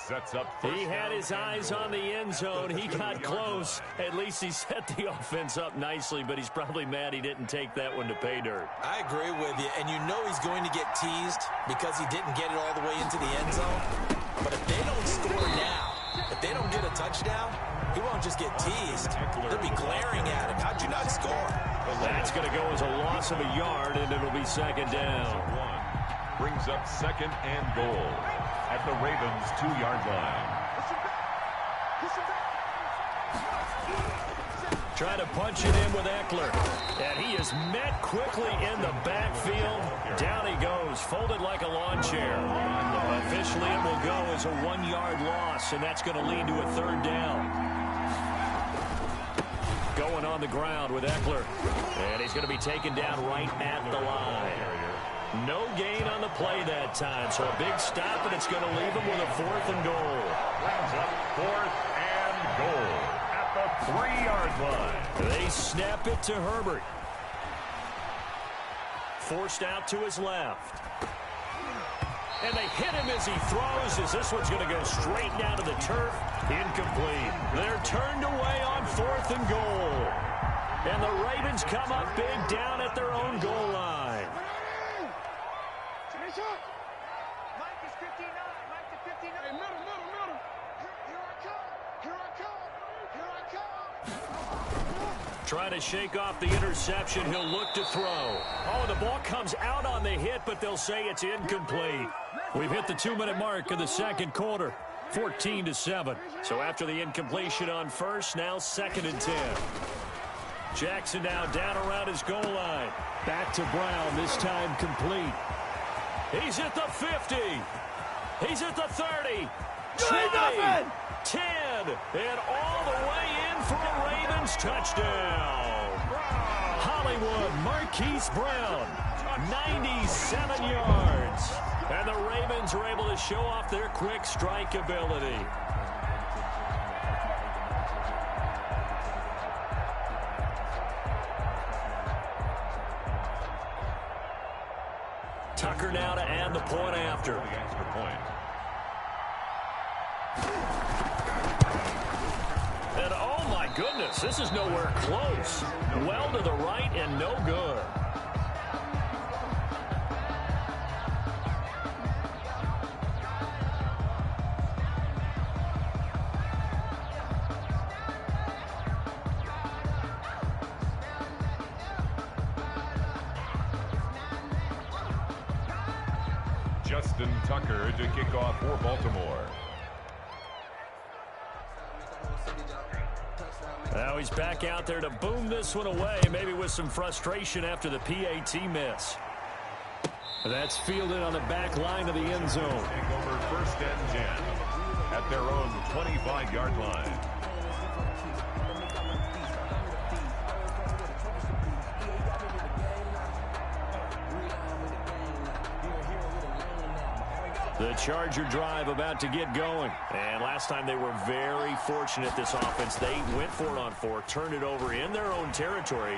Sets up. He had his eyes on the end zone. He got close. At least he set the offense up nicely, but he's probably mad he didn't take that one to pay dirt. I agree with you, and you know he's going to get teased because he didn't get it all the way into the end zone. But if they don't score now, if they don't get a touchdown, he won't just get teased. They'll be glaring at him. How'd you not score? That's going to go as a loss of a yard, and it'll be 2nd down. Brings up 2nd and goal at the Ravens' 2-yard line. Trying to punch it in with Eckler. And he is met quickly in the backfield. Down he goes, folded like a lawn chair. Officially, it will go as a 1-yard loss, and that's going to lead to a 3rd down. Going on the ground with Eckler. And he's going to be taken down right at the line. No gain on the play that time, so a big stop, and it's going to leave him with a 4th and goal. Brings up 4th and goal at the 3-yard line. They snap it to Herbert. Forced out to his left. And they hit him as he throws, as this one's going to go straight down to the turf. Incomplete. They're turned away on 4th and goal. And the Ravens come up big down at their own goal line. Mike is 59. Mike is 59. Hey, middle. Here I come. Trying to shake off the interception. He'll look to throw. Oh, the ball comes out on the hit, but they'll say it's incomplete. We've hit the 2-minute mark of the second quarter. 14-7. So after the incompletion on first, now 2nd and 10. Jackson now down around his goal line. Back to Brown, this time complete. He's at the 50. He's at the 30. 20, 10, and all the way in for a Ravens touchdown. Hollywood Marquise Brown, 97 yards. And the Ravens are able to show off their quick strike ability. Tucker now to add the point after. The extra point. And oh my goodness, this is nowhere close. Well to the right and no good. Justin Tucker to kick off for Baltimore. Now he's back out there to boom this one away, maybe with some frustration after the PAT miss. That's fielded on the back line of the end zone. Take over 1st and 10 at their own 25-yard line. The Charger drive about to get going. And last time they were very fortunate, this offense. They went for it on 4, turned it over in their own territory,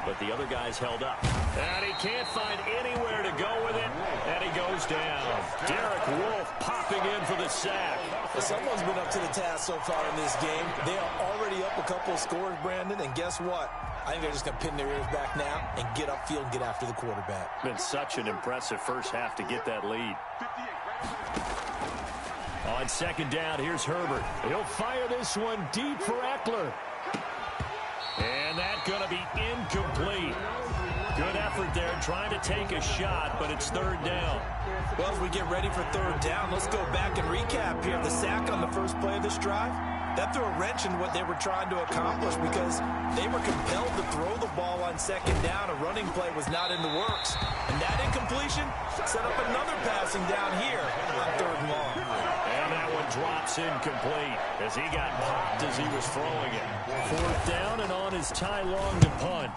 but the other guys held up. And he can't find anywhere to go with it, and he goes down. Derek Wolfe popping in for the sack. Well, someone's been up to the task so far in this game. They are already up a couple of scores, Brandon, and guess what? I think they're just going to pin their ears back now and get upfield and get after the quarterback. Been such an impressive first half to get that lead. On 2nd down, here's Herbert. He'll fire this one deep for Eckler. And that's going to be incomplete. Good effort there trying to take a shot, but it's 3rd down. Well, as we get ready for 3rd down, let's go back and recap here. The sack on the first play of this drive, that threw a wrench in what they were trying to accomplish because they were compelled to throw the ball on 2nd down. A running play was not in the works. And that incompletion set up another passing down here on 3rd and long. And that one drops incomplete as he got popped as he was throwing it. 4th down and on is Ty Long to punt.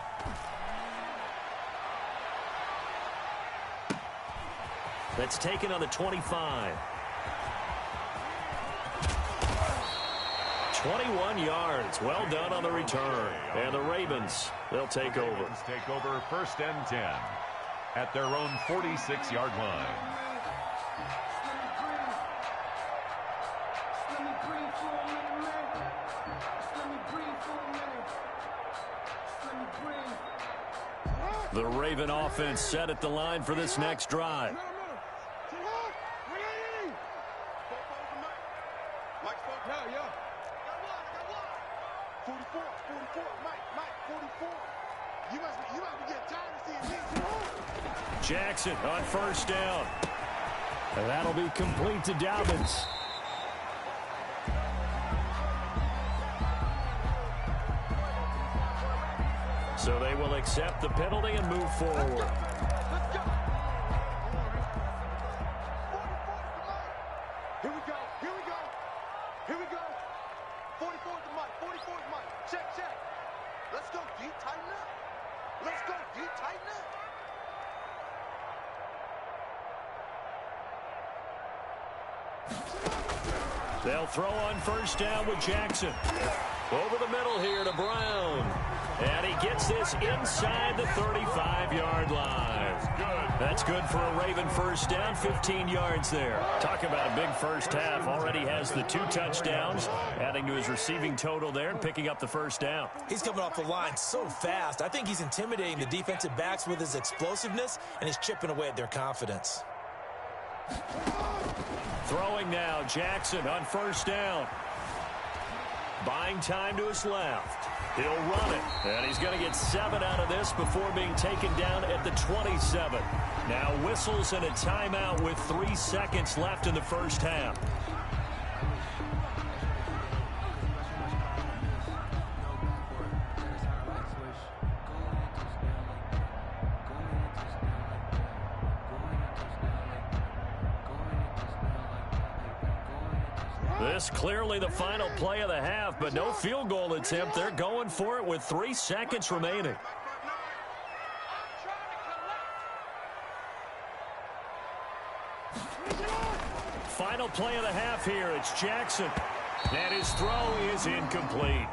That's taken on the 25. 21 yards. Well done on the return. And the Ravens, they'll take over. Ravens take over 1st and 10 at their own 46-yard line. The Raven offense set at the line for this next drive. Jackson on 1st down. And that'll be complete to Dobbins. So they will accept the penalty and move forward. Here we go. Here we go. Here we go. 44 to Mike. 44 to Mike. Check, check. Let's go deep, tighten up. Let's go deep, tighten up. They'll throw on 1st down with Jackson. Over the middle here to Brown. And he gets this inside the 35-yard line. That's good for a Raven 1st down, 15 yards there. Talk about a big first half. Already has the 2 touchdowns, adding to his receiving total there and picking up the 1st down. He's coming off the line so fast. I think he's intimidating the defensive backs with his explosiveness, and he's chipping away at their confidence. Throwing now, Jackson on 1st down. Buying time to his left. He'll run it, and he's going to get 7 out of this before being taken down at the 27. Now whistles and a timeout with 3 seconds left in the first half. This clearly the final play of the half, but no field goal attempt. They're going for it with 3 seconds remaining. Final play of the half here. It's Jackson. And his throw is incomplete.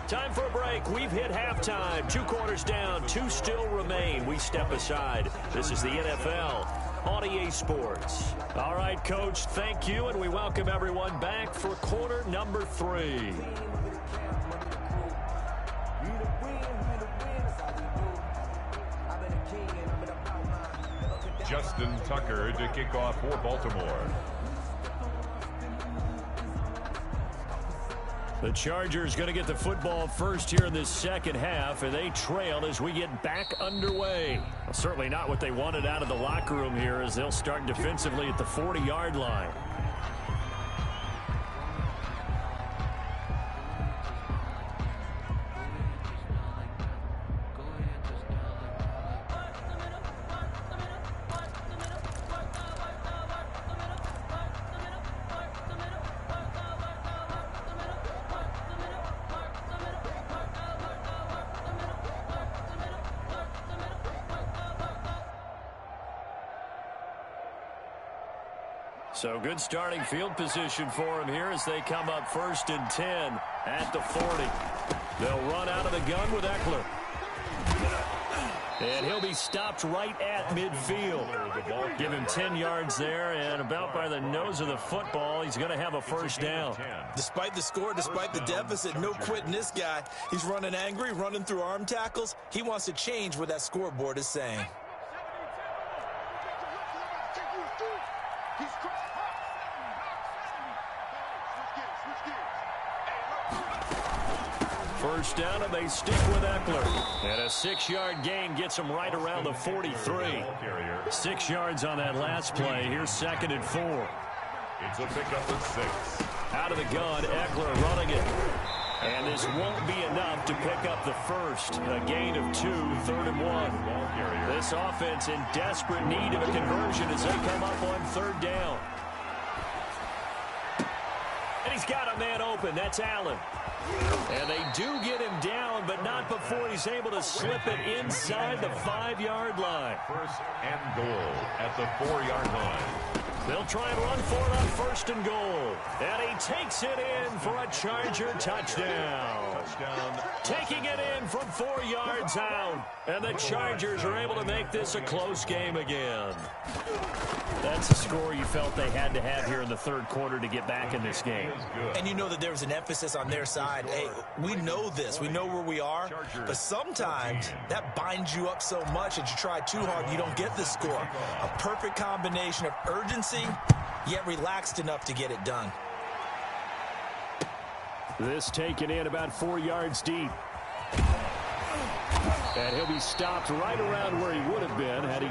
Time for a break. We've hit halftime. 2 quarters down. 2 still remain. We step aside. This is the NFL on EA Sports. All right, Coach, thank you, and we welcome everyone back for quarter number 3. Justin Tucker to kick off for Baltimore. The Chargers going to get the football first here in this second half, and they trail as we get back underway. Well, certainly not what they wanted out of the locker room here, as they'll start defensively at the 40-yard line. So good starting field position for him here as they come up 1st and 10 at the 40. They'll run out of the gun with Ekeler. And he'll be stopped right at midfield. Give him 10 yards there, and about by the nose of the football, he's going to have a first down. Despite the score, despite the deficit, no quitting this guy. He's running angry, running through arm tackles. He wants to change what that scoreboard is saying. First down, and they stick with Ekeler. And a 6-yard gain gets him right around the 43. 6 yards on that last play. Here's 2nd and 4. It's a pickup of 6. Out of the gun, Ekeler running it. And this won't be enough to pick up the first. A gain of 2, 3rd and 1. This offense in desperate need of a conversion as they come up on 3rd down. And he's got a man open. That's Allen. And they do get him down, but not before he's able to slip it inside the 5-yard line. 1st and goal at the 4-yard line. They'll try and run for it on 1st and goal. And he takes it in for a Charger touchdown. Taking it in from 4 yards out. And the Chargers are able to make this a close game again. That's a score you felt they had to have here in the 3rd quarter to get back in this game. And you know that there was an emphasis on their side. Hey, we know this. We know where we are. But sometimes that binds you up so much that you try too hard, you don't get the score. A perfect combination of urgency, yet relaxed enough to get it done. This taken in about 4 yards deep. And he'll be stopped right around where he would have been had he...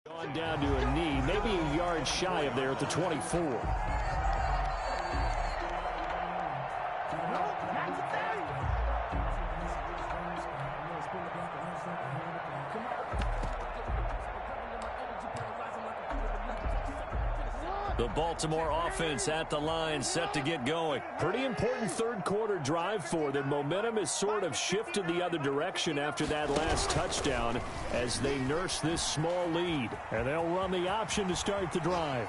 Gone down to a knee, maybe a yard shy of there at the 24. The Baltimore offense at the line, set to get going. Pretty important 3rd quarter drive for them. Momentum has sort of shifted the other direction after that last touchdown as they nurse this small lead. And they'll run the option to start the drive.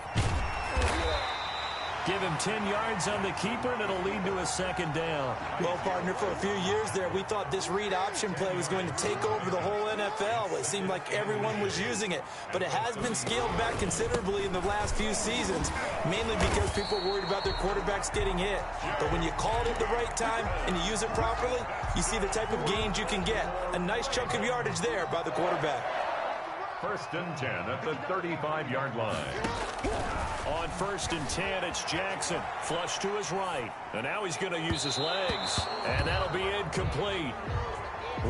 Give him 10 yards on the keeper, and it'll lead to a 2nd down. Well, partner, for a few years there, we thought this read option play was going to take over the whole NFL. It seemed like everyone was using it, but it has been scaled back considerably in the last few seasons, mainly because people are worried about their quarterbacks getting hit. But when you call it at the right time and you use it properly, you see the type of gains you can get. A nice chunk of yardage there by the quarterback. 1st and 10 at the 35-yard line. On 1st and 10, it's Jackson. Flush to his right. And now he's going to use his legs. And that'll be incomplete.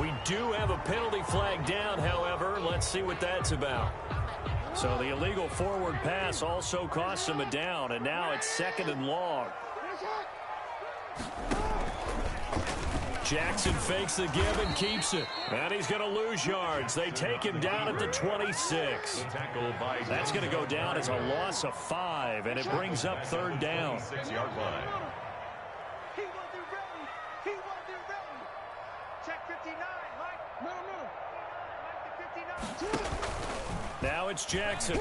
We do have a penalty flag down, however. Let's see what that's about. So the illegal forward pass also costs him a down. And now it's 2nd and long. Jackson fakes the give and keeps it. And he's going to lose yards. They take him down at the 26. That's going to go down as a loss of 5, and it brings up 3rd down. 6-yard line. He wasn't ready. He wasn't ready. Check 59, Mike. No. Mike to 59. Now it's Jackson.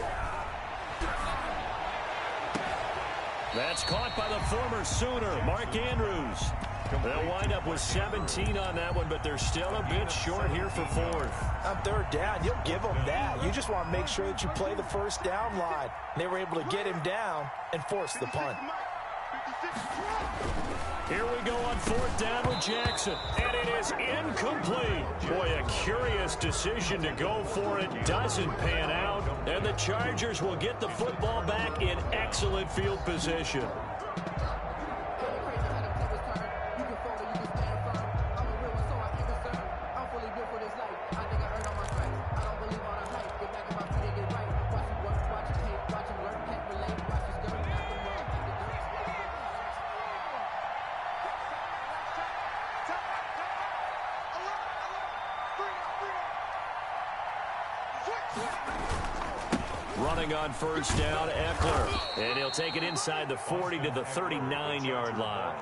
That's caught by the former Sooner, Mark Andrews. They'll wind up with 17 on that one, but they're still a bit short here for fourth. On third down, you'll give them that. You just want to make sure that you play the first down line. They were able to get him down and force the punt. Here we go on fourth down with Jackson, and it is incomplete. Boy, a curious decision to go for it. Doesn't pan out, and the Chargers will get the football back in excellent field position. Running on first down, Eckler. And he'll take it inside the 40 to the 39-yard line.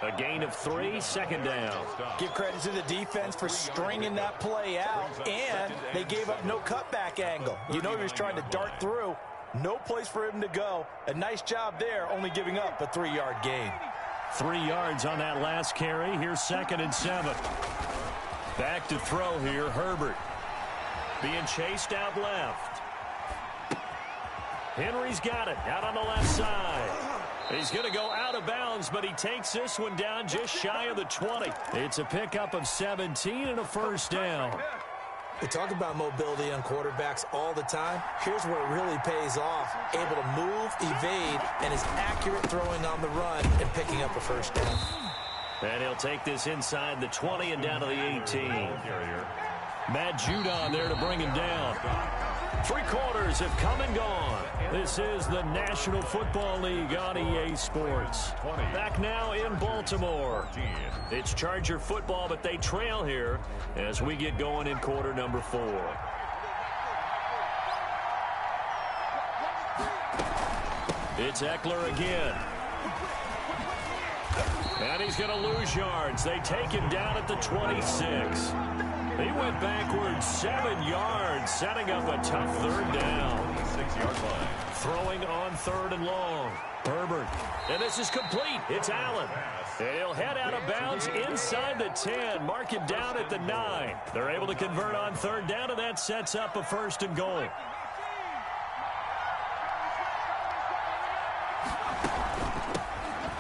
A gain of 3, second down. Give credit to the defense for stringing that play out, and they gave up no cutback angle. You know he was trying to dart through. No place for him to go. A nice job there, only giving up a 3-yard gain. 3 yards on that last carry. Here's 2nd and 7. Back to throw here, Herbert. Being chased out left. Henry's got it out on the left side. He's going to go out of bounds, but he takes this one down just shy of the 20. It's a pickup of 17 and a first down. We talk about mobility on quarterbacks all the time. Here's where it really pays off. Able to move, evade, and is accurate throwing on the run and picking up a first down. And he'll take this inside the 20 and down to the 18. Matt Judon there to bring him down. 3 quarters have come and gone. This is the National Football League on EA Sports. Back now in Baltimore. It's Charger football, but they trail here as we get going in quarter number 4. It's Eckler again. And he's going to lose yards. They take him down at the 26. He went backwards 7 yards, setting up a tough third down. 6-yard line. Throwing on 3rd and long. Herbert. And this is complete. It's Allen. And he'll head out of bounds inside the 10. Mark him down at the 9. They're able to convert on 3rd down, and that sets up a 1st and goal.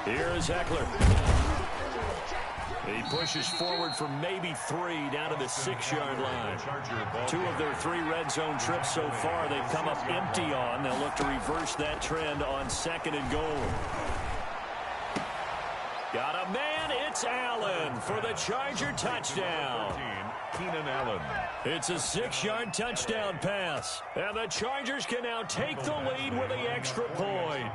Here is Eckler. He pushes forward for maybe 3 down to the 6-yard line. 2 of their 3 red zone trips so far they've come up empty on. They'll look to reverse that trend on 2nd and goal. Got a man. It's Allen for the Charger touchdown. Keenan Allen. It's a 6-yard touchdown pass. And the Chargers can now take the lead with the extra point.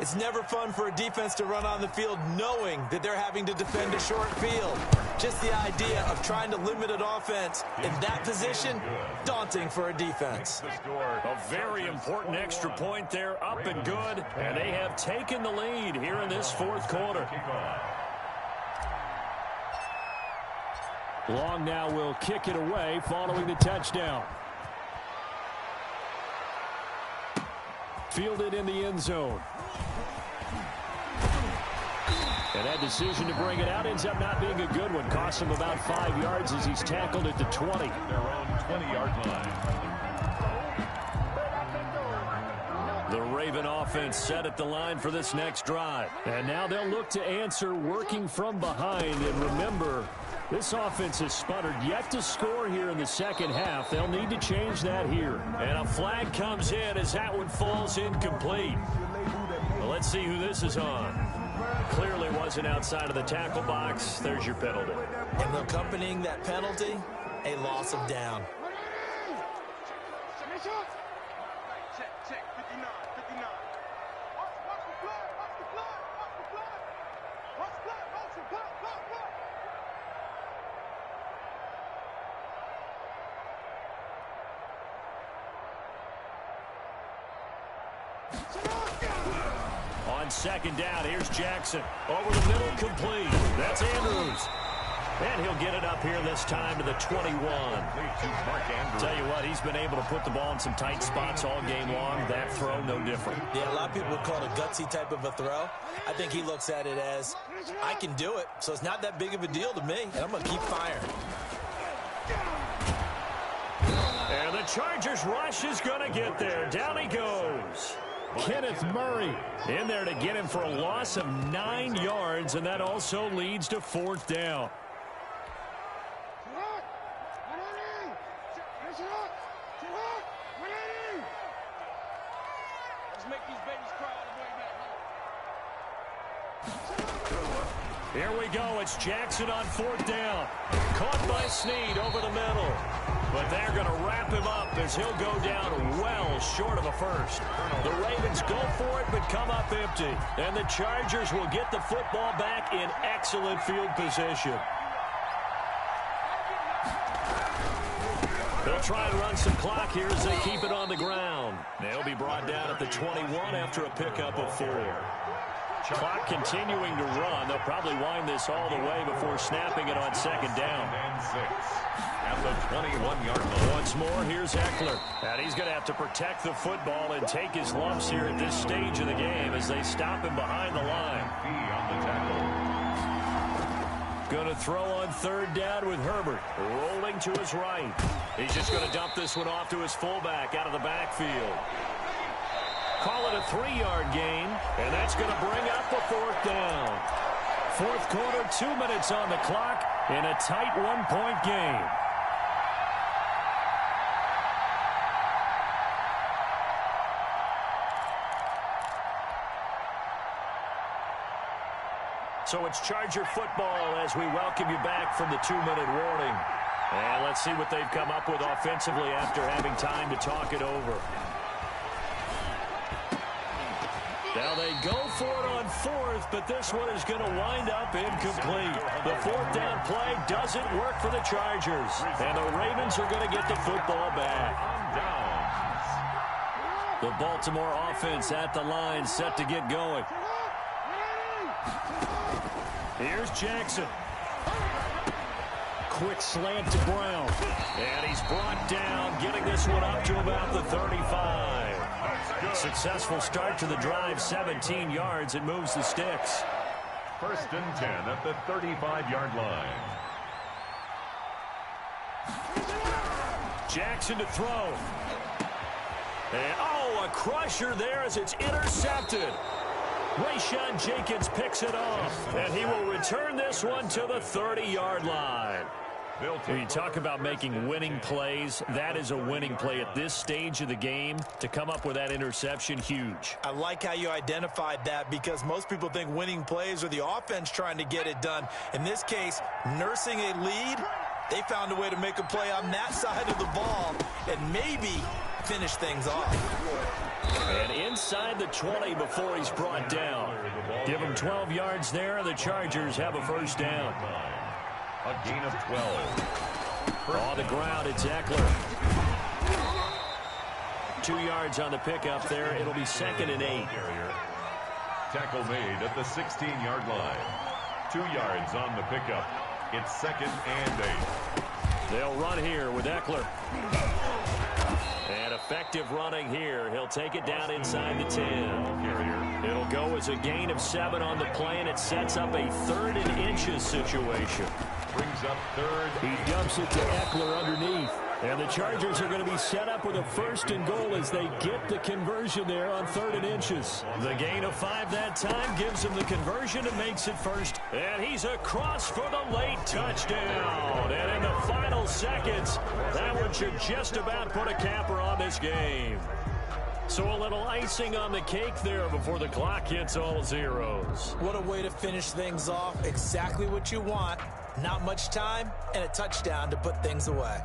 It's never fun for a defense to run on the field knowing that they're having to defend a short field. Just the idea of trying to limit an offense in that position, daunting for a defense. A very important extra point there, up and good, and they have taken the lead here in this 4th quarter. Long now will kick it away following the touchdown. Fielded in the end zone. And that decision to bring it out ends up not being a good one. Costs him about 5 yards as he's tackled at the 20. Their own 20-yard line. The Raven offense set at the line for this next drive. And now they'll look to answer working from behind. And remember, this offense has sputtered yet to score here in the second half. They'll need to change that here. And a flag comes in as that one falls incomplete. Well, let's see who this is on. Clearly wasn't outside of the tackle box. There's your penalty. And accompanying that penalty, a loss of down. Check, 59, 59. Watch the flag, watch the flag, watch the flag. Watch the flag, watch the flag, On 2nd down, here's Jackson. Over the middle, complete. That's Andrews. And he'll get it up here this time to the 21. Tell you what, he's been able to put the ball in some tight spots all game long. That throw, no different. Yeah, a lot of people would call it a gutsy type of a throw. I think he looks at it as, I can do it, so it's not that big of a deal to me, and I'm going to keep firing. And the Chargers rush is going to get there. Down he goes. Kenneth Murray in there to get him for a loss of 9 yards, and that also leads to 4th down. Here we go. It's Jackson on 4th down. Caught by Snead over the middle. But they're going to wrap him up as he'll go down well short of a first. The Ravens go for it but come up empty. And the Chargers will get the football back in excellent field position. They'll try and run some clock here as they keep it on the ground. They'll be brought down at the 21 after a pickup of 4. Clock continuing to run. They'll probably wind this all the way before snapping it on 2nd down. And 6 at the 21-yard line. Once more, here's Eckler. And he's going to have to protect the football and take his lumps here at this stage of the game as they stop him behind the line. On the tackle. Going to throw on 3rd down with Herbert. Rolling to his right. He's just going to dump this one off to his fullback out of the backfield. Call it a 3-yard gain, and that's going to bring up the 4th down. 4th quarter, 2 minutes on the clock in a tight 1-point game. So it's Charger football as we welcome you back from the 2-minute warning. And let's see what they've come up with offensively after having time to talk it over. Now they go for it on 4th, but this one is going to wind up incomplete. The 4th down play doesn't work for the Chargers. And the Ravens are going to get the football back. The Baltimore offense at the line set to get going. Here's Jackson. Quick slant to Brown. And he's brought down, getting this one up to about the 35. Successful start to the drive, 17 yards. It moves the sticks. 1st and 10 at the 35-yard line. Jackson to throw. And, a crusher there as it's intercepted. Rayshawn Jenkins picks it off, and he will return this one to the 30-yard line. When you talk about making winning plays, that is a winning play at this stage of the game. To come up with that interception, huge. I like how you identified that because most people think winning plays are the offense trying to get it done. In this case, nursing a lead, they found a way to make a play on that side of the ball and maybe finish things off. And inside the 20 before he's brought down. Give him 12 yards there, and the Chargers have a 1st down. A gain of 12. On the ground, it's Eckler. 2 yards on the pickup there. It'll be 2nd and 8. Tackle made at the 16-yard line. 2 yards on the pickup. It's 2nd and 8. They'll run here with Eckler. And effective running here. He'll take it down inside the 10. It'll go as a gain of 7 on the play, and it sets up a 3rd and inches situation. Brings up 3rd. He dumps it to Eckler underneath. And the Chargers are going to be set up with a 1st and goal as they get the conversion there on 3rd and inches. The gain of 5 that time gives him the conversion and makes it 1st. And he's across for the late touchdown. And in the final seconds, that one should just about put a capper on this game. So a little icing on the cake there before the clock hits all zeros. What a way to finish things off. Exactly what you want. Not much time and a touchdown to put things away.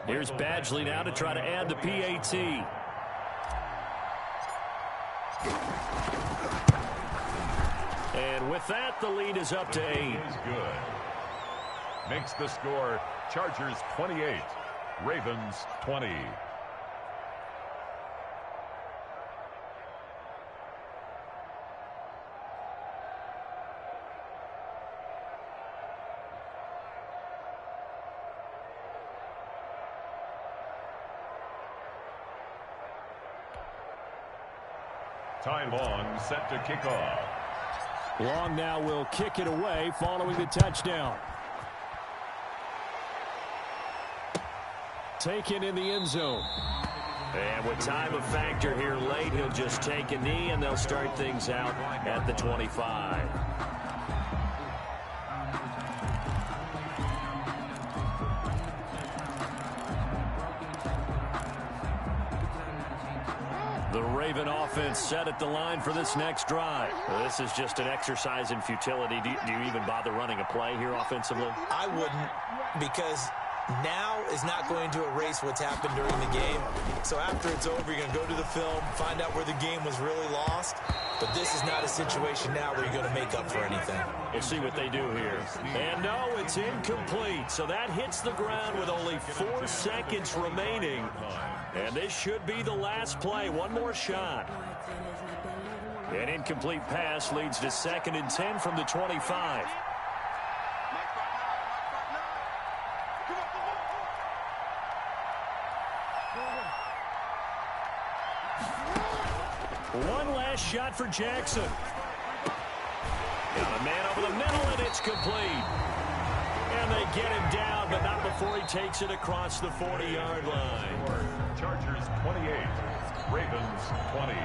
Here's Badgley now to try to add the PAT. And with that, the lead is up to 8. Is good. Makes the score Chargers 28, Ravens 20. Ty Long set to kick off. Long now will kick it away following the touchdown. Taken in the end zone. And with time a factor here late, he'll just take a knee, and they'll start things out at the 25. The Raven offense set at the line for this next drive. Well, this is just an exercise in futility. Do you even bother running a play here offensively? I wouldn't, because now is not going to erase what's happened during the game. So after it's over, you're going to go to the film, find out where the game was really lost. But this is not a situation now where you're going to make up for anything. We'll see what they do here. And no, it's incomplete. So that hits the ground with only 4 seconds remaining. And this should be the last play. One more shot. An incomplete pass leads to 2nd and 10 from the 25. One last shot for Jackson. Got a man over the middle, and it's complete. And they get him down, but not before he takes it across the 40-yard line. Chargers 28, Ravens 20.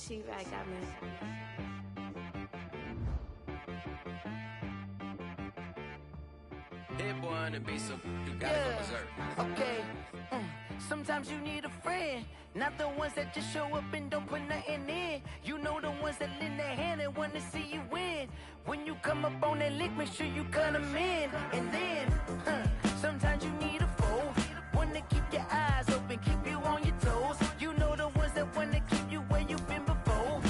She-Rag got me. Hit boy and be some, you gotta go berserk. Okay. Sometimes you need a friend, not the ones that just show up and don't put nothing in. You know the ones that lend their hand and want to see you win. When you come up on that lick, make sure you cut them in. And then, sometimes you need a foe, one to keep your eyes open, keep you on your toes. You know the ones that want to keep you where you've been before.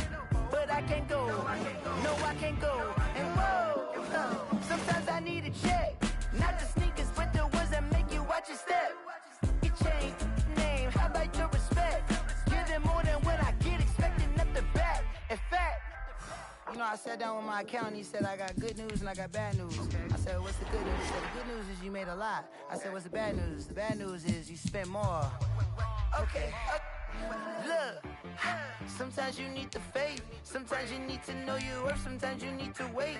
But I can't go, no I can't go. And whoa, sometimes I need a check, not the sneakers, but the ones that make you watch your step. Your chain, name, how about your respect? Give them more than what I get, expecting nothing back. In fact, you know, I sat down with my accountant, he said I got good news and I got bad news. I said, what's the good news? He said, the good news is you made a lot. I said, what's the bad news? The bad news is you spent more. Okay, look, sometimes you need the faith, sometimes you need to know your worth, sometimes you need to wait.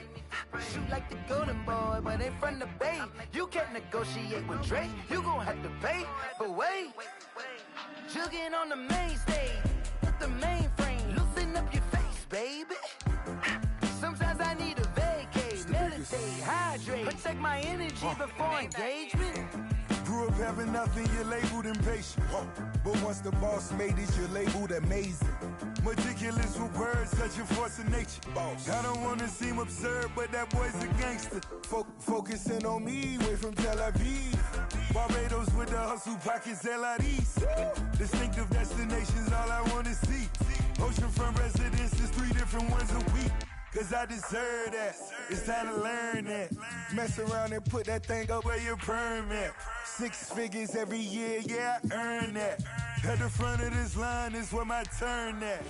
Shoot like the golden boy, but ain't from the bay. You can't negotiate with Drake, you gon' have to pay. But wait, jugging on the main stage, with the mainframe, loosen up your face, baby. Sometimes I need a vacate, meditate, hydrate, protect my energy before engagement. Grew up having nothing, you're labeled impatient. But once the boss made it, you're labeled amazing. Meticulous with words, such a force of nature. I don't wanna seem absurd, but that boy's a gangster. Focusing on me, way from Tel Aviv. Barbados with the hustle pockets, LIDs. Distinctive destinations, all I wanna see. Oceanfront residences, 3 different ones a week. Cause I deserve that, it's time to learn that. Mess around and put that thing up where your permit. 6 figures every year, yeah, I earn that. At the front of this line is where my turn at.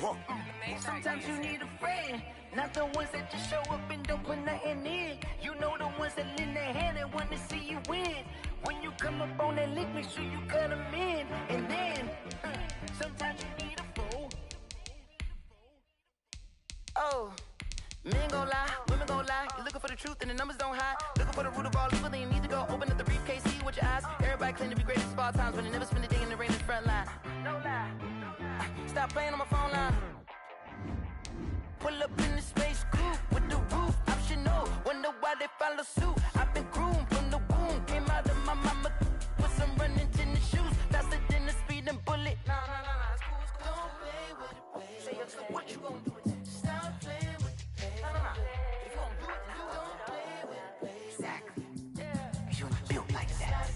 Sometimes you need a friend, not the ones that just show up and don't put nothing in. You know the ones that lend their hand and want to see you win. When you come up on that lick, make sure you cut them in. And then, sometimes you need a fool. Oh. Men gon' lie, women gon' lie. You're looking for the truth and the numbers don't hide. Looking for the root of all evil, then you need to go open up the briefcase, see with your eyes. Everybody claim to be greatest of all times, but they never spend a day in the rain in the front line. No lie. Stop playing on my phone line. Pull up in the space coupe with the roof optional. Wonder why they follow suit. I've been groomed from the womb. Came out of my mama with some running tennis shoes. Faster than the speeding bullet. Nah, it's cool, it's cool. Don't play with it, play. Say what you gon' do with that? Stop playing. If you don't do it, then you don't play with it. Exactly. You built like that.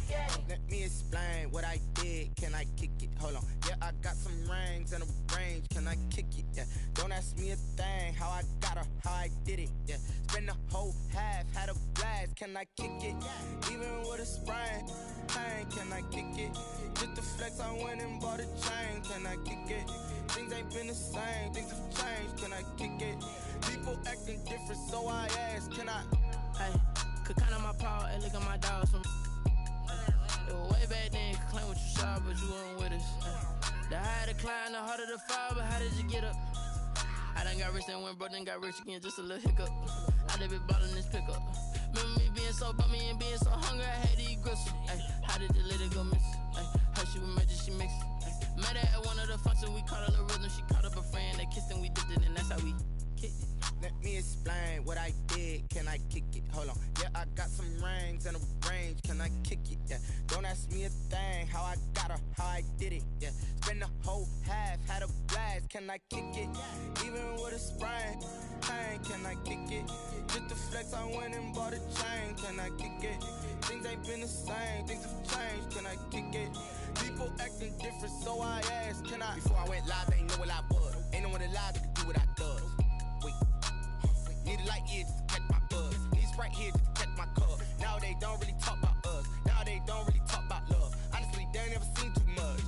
Let me explain what I did. Can I kick it? Hold on. Yeah, I got some rings and a range. Can I kick it? Yeah. Don't ask me a thing. How I got her, how I did it. Yeah. Spend the whole half, had a blast. Can I kick it? Even with a sprain. Pain, can I kick it? Just the flex, I went and bought a chain. Can I kick it? Things ain't been the same. Things have changed. Can I kick it? People acting different, so I ask, can I? Hey, could count on my power and look at my dogs from. It was way back then, could claim what you saw, but you weren't with us. The higher the climb, the harder the fall, but how did you get up? I done got rich and went broke, then got rich again, just a little hiccup. I done been ballin' this pickup. Remember me being so bummy and being so hungry, I had to eat gristle. Ay, how did the lady go miss? Ay, her she was magic, she mixed. Met her at one of the functions, we caught a little rhythm, she caught up a friend, they kissed and we dipped it, and that's how we kicked it. Let me explain what I did. Can I kick it? Hold on. Yeah, I got some rings and a range. Can I kick it? Yeah. Don't ask me a thing. How I got her, how I did it. Yeah. Spend the whole half, had a blast. Can I kick it? Even with a sprain. Pain, can I kick it? Just the flex, I went and bought a chain. Can I kick it? Things ain't been the same. Things have changed. Can I kick it? People acting different, so I asked, can I? Before I went live, ain't know what I was. Ain't no one alive that could do what I does. Wait. Need a light here just to catch my buzz. Need Sprite here just to catch my cup. Now they don't really talk about us. Now they don't really talk about love. Honestly, they ain't never seen too much.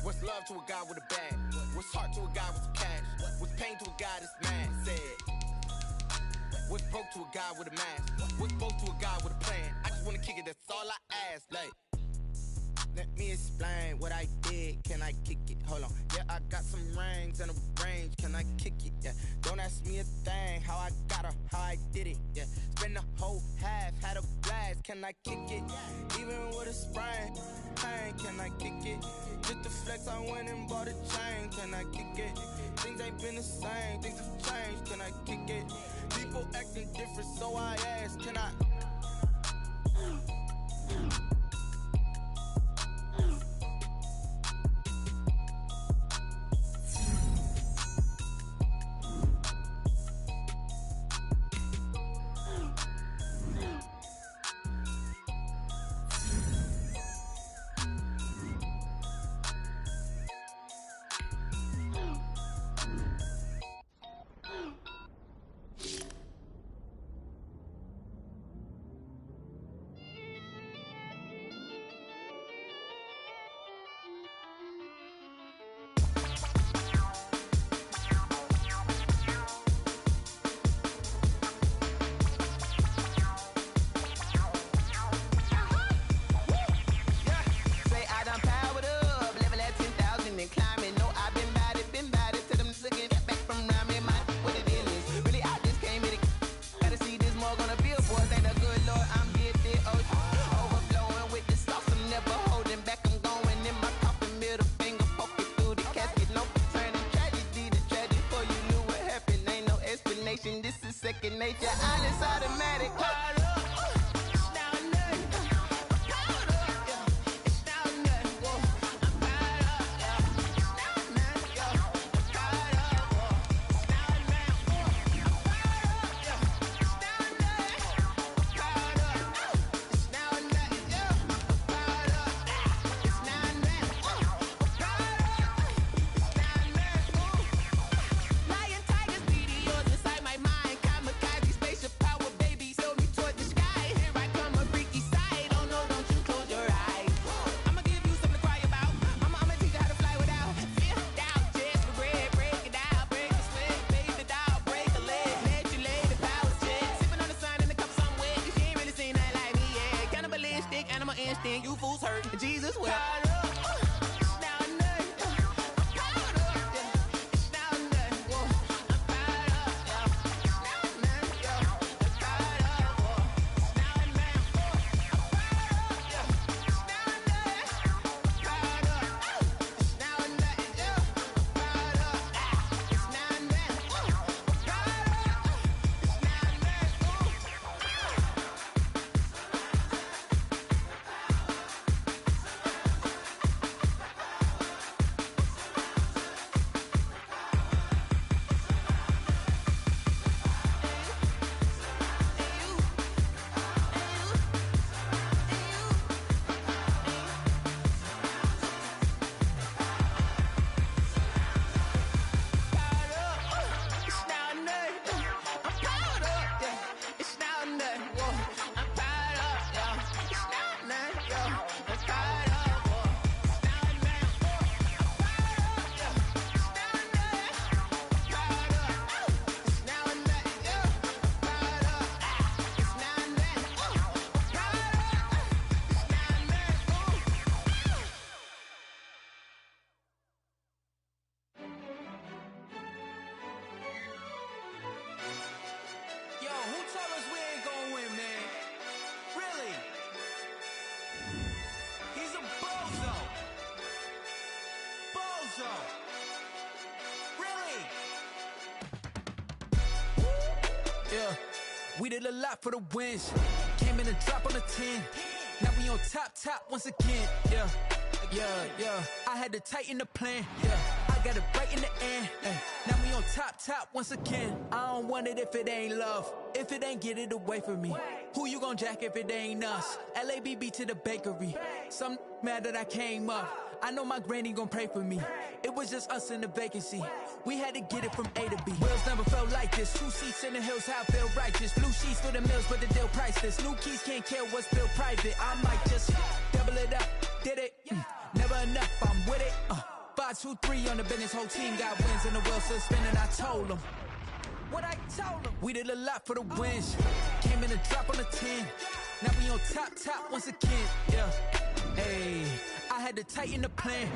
What's love to a guy with a bag? What's heart to a guy with some cash? What's pain to a guy that's mad? Said. What's broke to a guy with a mask? What's broke to a guy with a plan? I just wanna kick it, that's all I ask. Like, Let me explain what I did. Can I kick it? Hold on. Yeah, I got some rings and a range. Can I kick it? Yeah. Don't ask me a thing. How I got her, how I did it. Yeah. Spend the whole half, had a blast. Can I kick it? Even with a sprain. Pain, can I kick it? Just the flex, I went and bought a chain. Can I kick it? Things ain't been the same. Things have changed. Can I kick it? People acting different, so I ask. Can I? This is second nature, all is automatic. You fools hurt. Jesus will. We did a lot for the wins. Came in and drop on the 10. Now we on top once again. Yeah. I had to tighten the plan. Yeah, I got it right in the end. Now we on top once again. I don't want it if it ain't love. If it ain't, get it away from me. Who you gon' jack if it ain't us? LABB to the bakery. Some mad that I came up. I know my granny gon' pray for me. It was just us in the vacancy. We had to get it from A to B. Wheels never felt like this. 2 seats in the hills, how I feel righteous. Blue sheets for the mills, but the deal priceless. New keys can't kill what's built private. I might just double it up. Did it? Never enough, I'm with it. 5, 2, 3 on the business. Whole team got wins and the wheels still spinning. I told them what I told them. We did a lot for the wins. Came in and drop on the 10. Now we on top once again. Yeah. Hey, had to tighten the plan.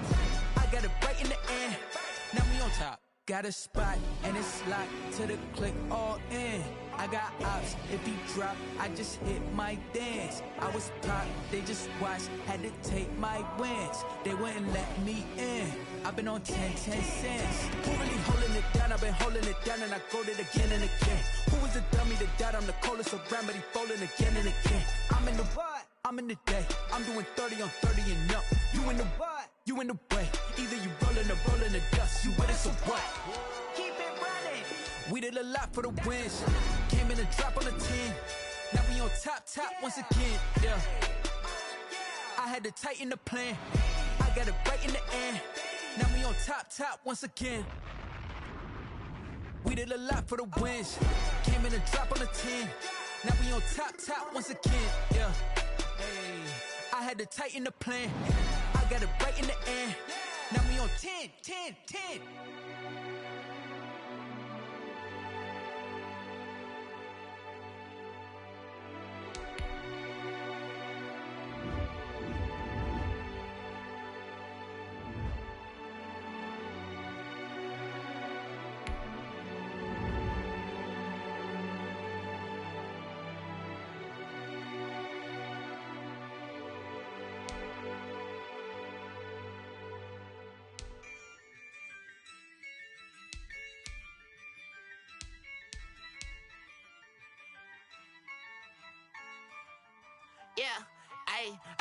I got it right in the end. Now we on top. Got a spot and it's locked to the click all in. I got ops, if he drop, I just hit my dance. I was pop, they just watched, had to take my wins. They wouldn't let me in. I've been on 10 cents. Who really holding it down? I've been holding it down and I go it again and again. Who was the dummy that died? I'm the coldest around, but he folding again and again. I'm in the what? I'm in the day. I'm doing 30 on 30 and up. You in the what? You in the way. Either you rolling or rolling the dust. You with us or what? Keep it running. We did a lot for the wins. Came in a drop on the 10. Now we on top once again. Yeah. I had to tighten the plan. I got it right in the end. Now we on top once again. We did a lot for the wins. Came in a drop on the 10. Now we on top once again. Yeah. Hey. I had to tighten the plan. I got it right in the end. Now we on 10. Yeah,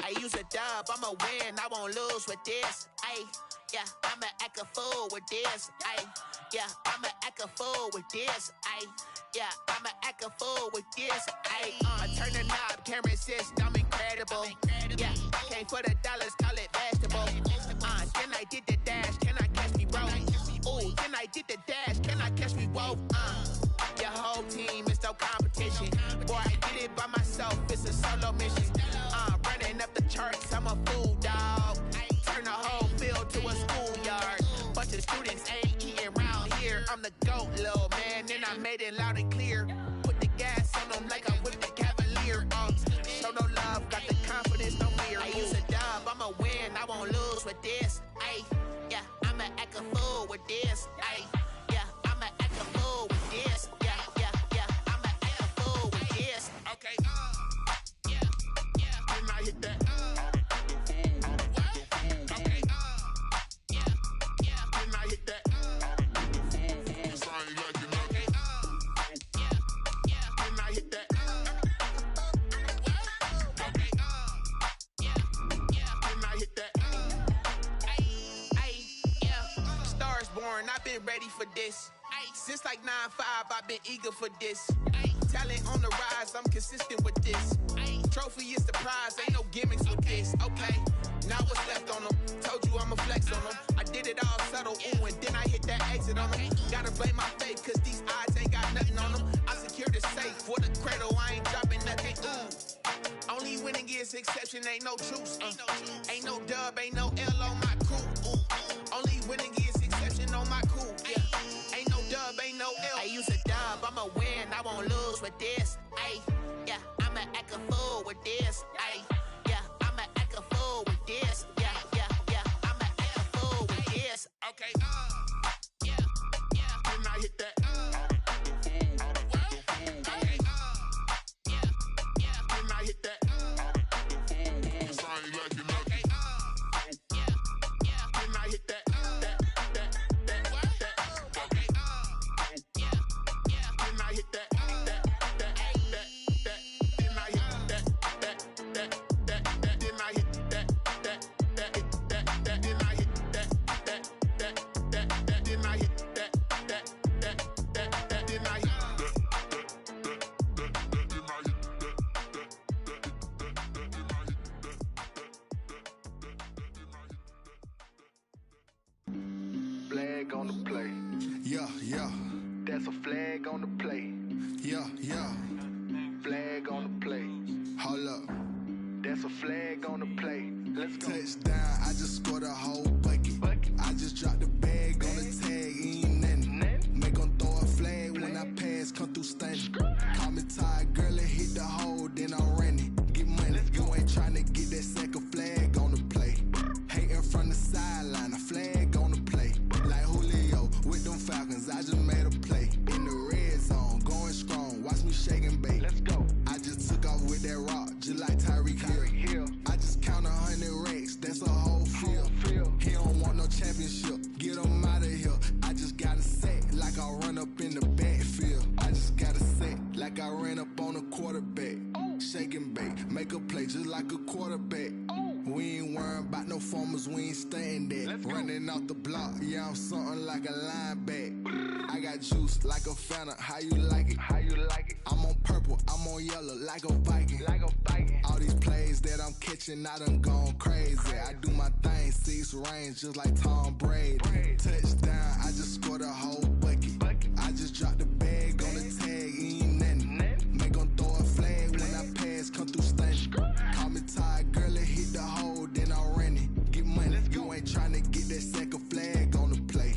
I use a dub, I'ma win, I won't lose with this. Yeah, I'ma act a fool with this. Yeah, I'ma act a fool with this. Yeah, I'ma act a fool with this. I turn the knob, can't resist, I'm incredible. Yeah, came for the dollars, call it vegetable. Then I did the dash, can I catch me roll? Ooh, then I did the dash, can I catch me roll? Your whole team is no competition. Boy, I did it by myself, it's a solo mission. Running up the charts, I'm a fool, dog. Turn the whole field to a schoolyard. Bunch of students ain't eating round here. I'm the GOAT, little man, and I made it loud and clear. Put the gas on them like I'm with the Cavalier. Show no love, got the confidence, no fear. I use a dub, I'ma win, I won't lose with this. Yeah, I'ma act a fool with this. Yeah, I'ma act a fool with this. Yeah, I'ma act a fool with this. Okay, yeah, then I hit that. Okay, yeah, then I hit that. Cause I ain't like it, okay, yeah, then I hit that. Okay, yeah, then I hit that. Yeah, stars born, I've been ready for this. Since like 9-5, I've been eager for this. Talent on the rise, I'm consistent with this. Trophy is the prize, ain't no gimmicks with this. Okay, now what's left on them? Told you I'ma flex on them. I did it all subtle, ooh, and then I hit that exit on them. Gotta blame my faith, cause these odds ain't got nothing on them. I secured the safe for the cradle, I ain't dropping nothing, ooh. Only winning is exception, ain't no truce. Ain't no dub, ain't no L on my crew, ooh. Only winning is exception on my crew, yeah. Ain't no dub, ain't no L. I use a dub, I'ma win, I won't lose with this. Yeah, I'ma act a fool with this. Yeah, I'ma act a fool with this. Yeah, I'ma act a fool with this. Okay, yeah, then I hit that. Okay, yeah, then I hit that. Cause I ain't like it, okay, yeah, then I hit that. Okay, yeah, then I hit that. like I ran up on a quarterback. Shake and bake, make a play just like a quarterback. We ain't worrying about no formers, we ain't staying there. Running off the block, yeah, I'm something like a linebacker. I got juice like a Fanta, how you like it? How you like it? I'm on purple, I'm on yellow like a Viking. Like a Viking. All these plays that I'm catching, I done gone crazy. I do my thing, 6 range just like Tom Brady. Touchdown, I just scored a whole bucket. I just dropped the bag on the tag, ain't nothing. Make 'em throw a flag when I pass, come through stunning. Call me tired, girl, it hit the hole, then I ran it. Get money, you ain't tryna get that second flag on the play.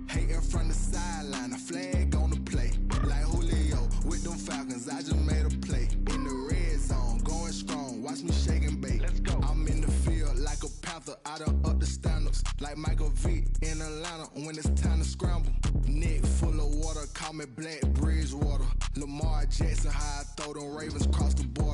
Hating from the sideline, a flag on the play. Like Julio with them Falcons, I just made a play. In the red zone, going strong, watch me shake and bake. I'm in the field like a Panther, I done up the standards. Like Michael Vick in Atlanta when it's time to scramble. Neck full of water, call me Black Bridgewater. Lamar Jackson, how I throw them Ravens across the board.